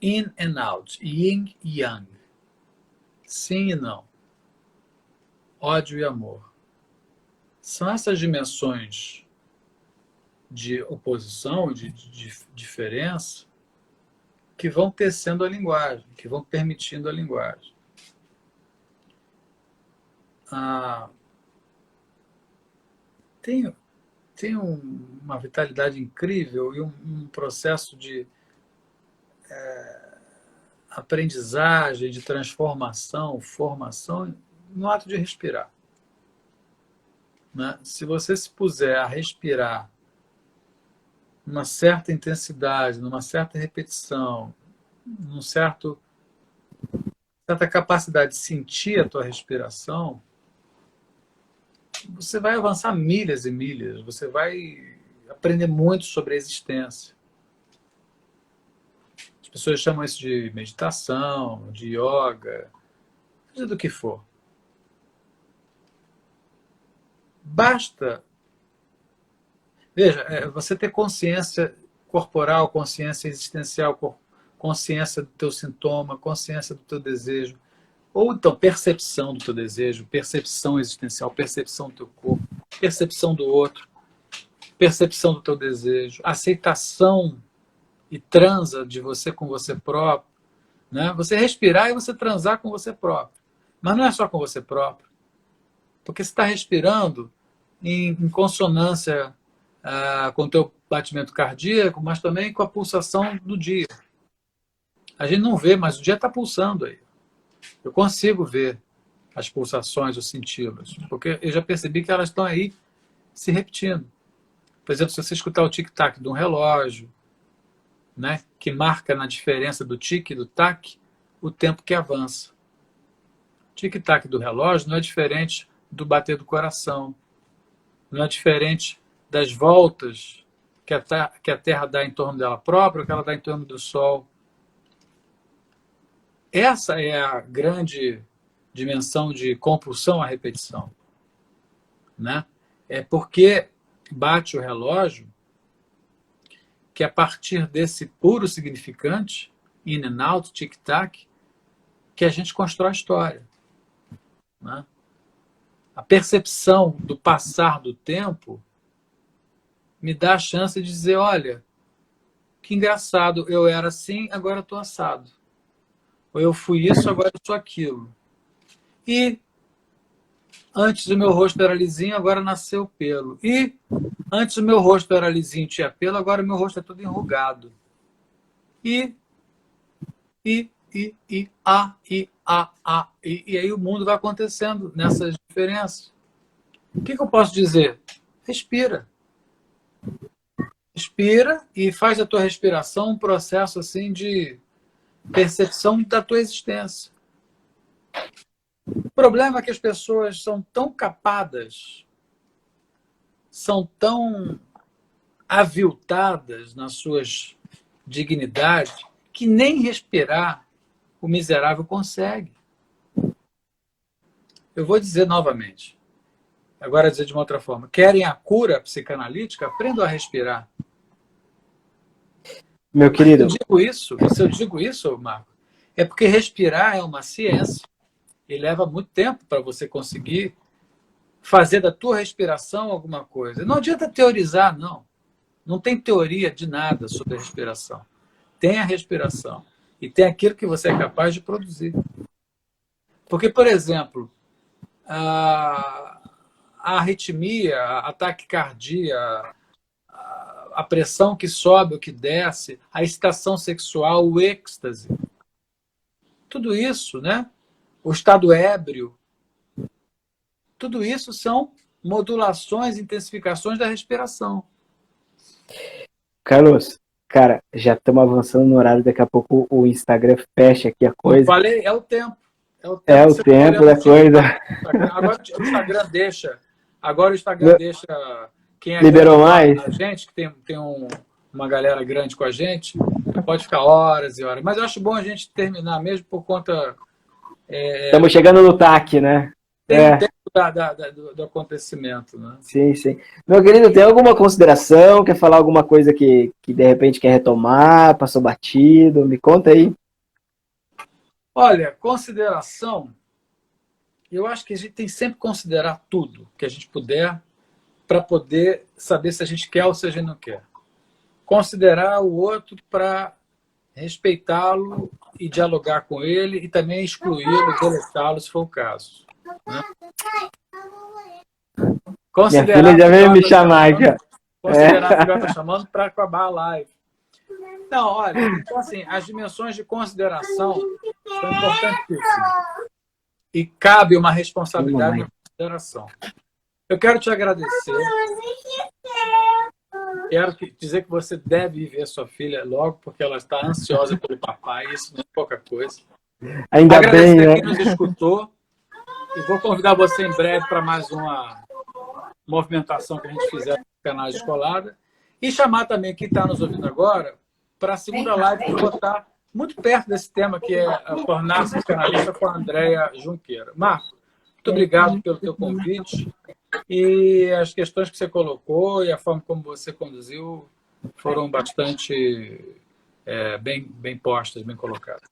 In and out. Yin e yang. Sim e não. Ódio e amor. São essas dimensões de oposição, de diferença, que vão tecendo a linguagem, que vão permitindo a linguagem. Tem uma vitalidade incrível e um processo de aprendizagem, de transformação, formação, no ato de respirar. Né? Se você se puser a respirar numa certa intensidade, numa certa repetição, certa capacidade de sentir a tua respiração, você vai avançar milhas e milhas, você vai aprender muito sobre a existência. As pessoas chamam isso de meditação, de yoga, seja do que for. Basta, veja, você ter consciência corporal, consciência existencial, consciência do teu sintoma, consciência do teu desejo, ou então percepção do teu desejo, percepção existencial, percepção do teu corpo, percepção do outro, percepção do teu desejo, aceitação e transa de você com você próprio, né? Você respirar e você transar com você próprio. Mas não é só com você próprio. Porque você está respirando em consonância com o teu batimento cardíaco, mas também com a pulsação do dia. A gente não vê, mas o dia está pulsando aí. Eu consigo ver as pulsações, os senti-las, porque eu já percebi que elas estão aí se repetindo. Por exemplo, se você escutar o tic-tac de um relógio, né, que marca na diferença do tic e do tac o tempo que avança. O tic-tac do relógio não é diferente do bater do coração, não é diferente das voltas que a Terra dá em torno dela própria, que ela dá em torno do Sol. Essa é a grande dimensão de compulsão à repetição. Né? É porque bate o relógio que a partir desse puro significante, in and out, tic-tac, que a gente constrói a história. Né? A percepção do passar do tempo me dá a chance de dizer, olha, que engraçado, eu era assim, agora estou assado. Ou eu fui isso, agora eu sou aquilo. E antes o meu rosto era lisinho, agora nasceu pelo. E antes o meu rosto era lisinho, tinha pelo, agora o meu rosto é todo enrugado. E aí o mundo vai acontecendo nessas diferenças. O que eu posso dizer? Respira. Respira e faz da tua respiração um processo assim de percepção da tua existência. O problema é que as pessoas são tão capadas, são tão aviltadas nas suas dignidades, que nem respirar o miserável consegue. Eu vou dizer novamente, agora dizer de uma outra forma, querem a cura psicanalítica? Aprendam a respirar. Meu querido. Se eu digo isso, Marco, é porque respirar é uma ciência e leva muito tempo para você conseguir fazer da tua respiração alguma coisa. Não adianta teorizar, não. Não tem teoria de nada sobre a respiração. Tem a respiração e tem aquilo que você é capaz de produzir. Porque, por exemplo, a arritmia, a taquicardia, a pressão que sobe ou que desce, a excitação sexual, o êxtase, tudo isso, né? O estado ébrio, tudo isso são modulações, intensificações da respiração. Carlos, cara, já estamos avançando no horário, daqui a pouco o Instagram fecha aqui a coisa. Eu falei, é o tempo. É o tempo da coisa. Agora o Instagram deixa quem é liberou mais a gente, que tem uma galera grande com a gente, pode ficar horas e horas. Mas eu acho bom a gente terminar mesmo por conta... Estamos chegando no TAC, né? tem o tempo do acontecimento, né? Sim, sim. Meu querido, tem alguma consideração? Quer falar alguma coisa que de repente quer retomar? Passou batido? Me conta aí. Olha, consideração, eu acho que a gente tem sempre que considerar tudo que a gente puder para poder saber se a gente quer ou se a gente não quer. Considerar o outro para respeitá-lo e dialogar com ele e também excluí-lo, deletá-lo, se for o caso. Né? Minha filha já veio me chamar aqui. Considerar que está chamando para acabar a live. Não, olha, então assim, as dimensões de consideração são importantíssimas. E cabe uma responsabilidade na consideração. Eu quero te agradecer. Quero dizer que você deve ver sua filha logo, porque ela está ansiosa pelo papai, isso não é pouca coisa. Ainda agradecer bem, né? quem nos escutou e vou convidar você em breve para mais uma movimentação que a gente fizer no canal de Escolada e chamar também quem está nos ouvindo agora para a segunda live que eu vou estar muito perto desse tema, que é tornar-se canalista com a Andréia Junqueira. Marco, muito obrigado pelo teu convite. E as questões que você colocou e a forma como você conduziu foram bastante bem postas, bem colocadas.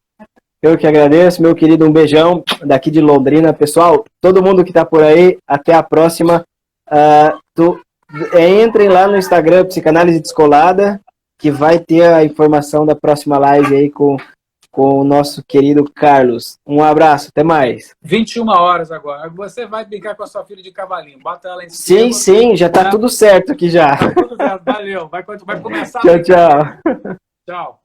Eu que agradeço, meu querido. Um beijão daqui de Londrina. Pessoal, todo mundo que está por aí, até a próxima. Entrem lá no Instagram, Psicanálise Descolada, que vai ter a informação da próxima live aí com o nosso querido Carlos. Um abraço, até mais. 21 horas agora. Você vai brincar com a sua filha de cavalinho. Bota ela em cima. Sim, já está tudo certo aqui já. Tá tudo certo, valeu. Vai começar. Tchau, tchau. Tchau.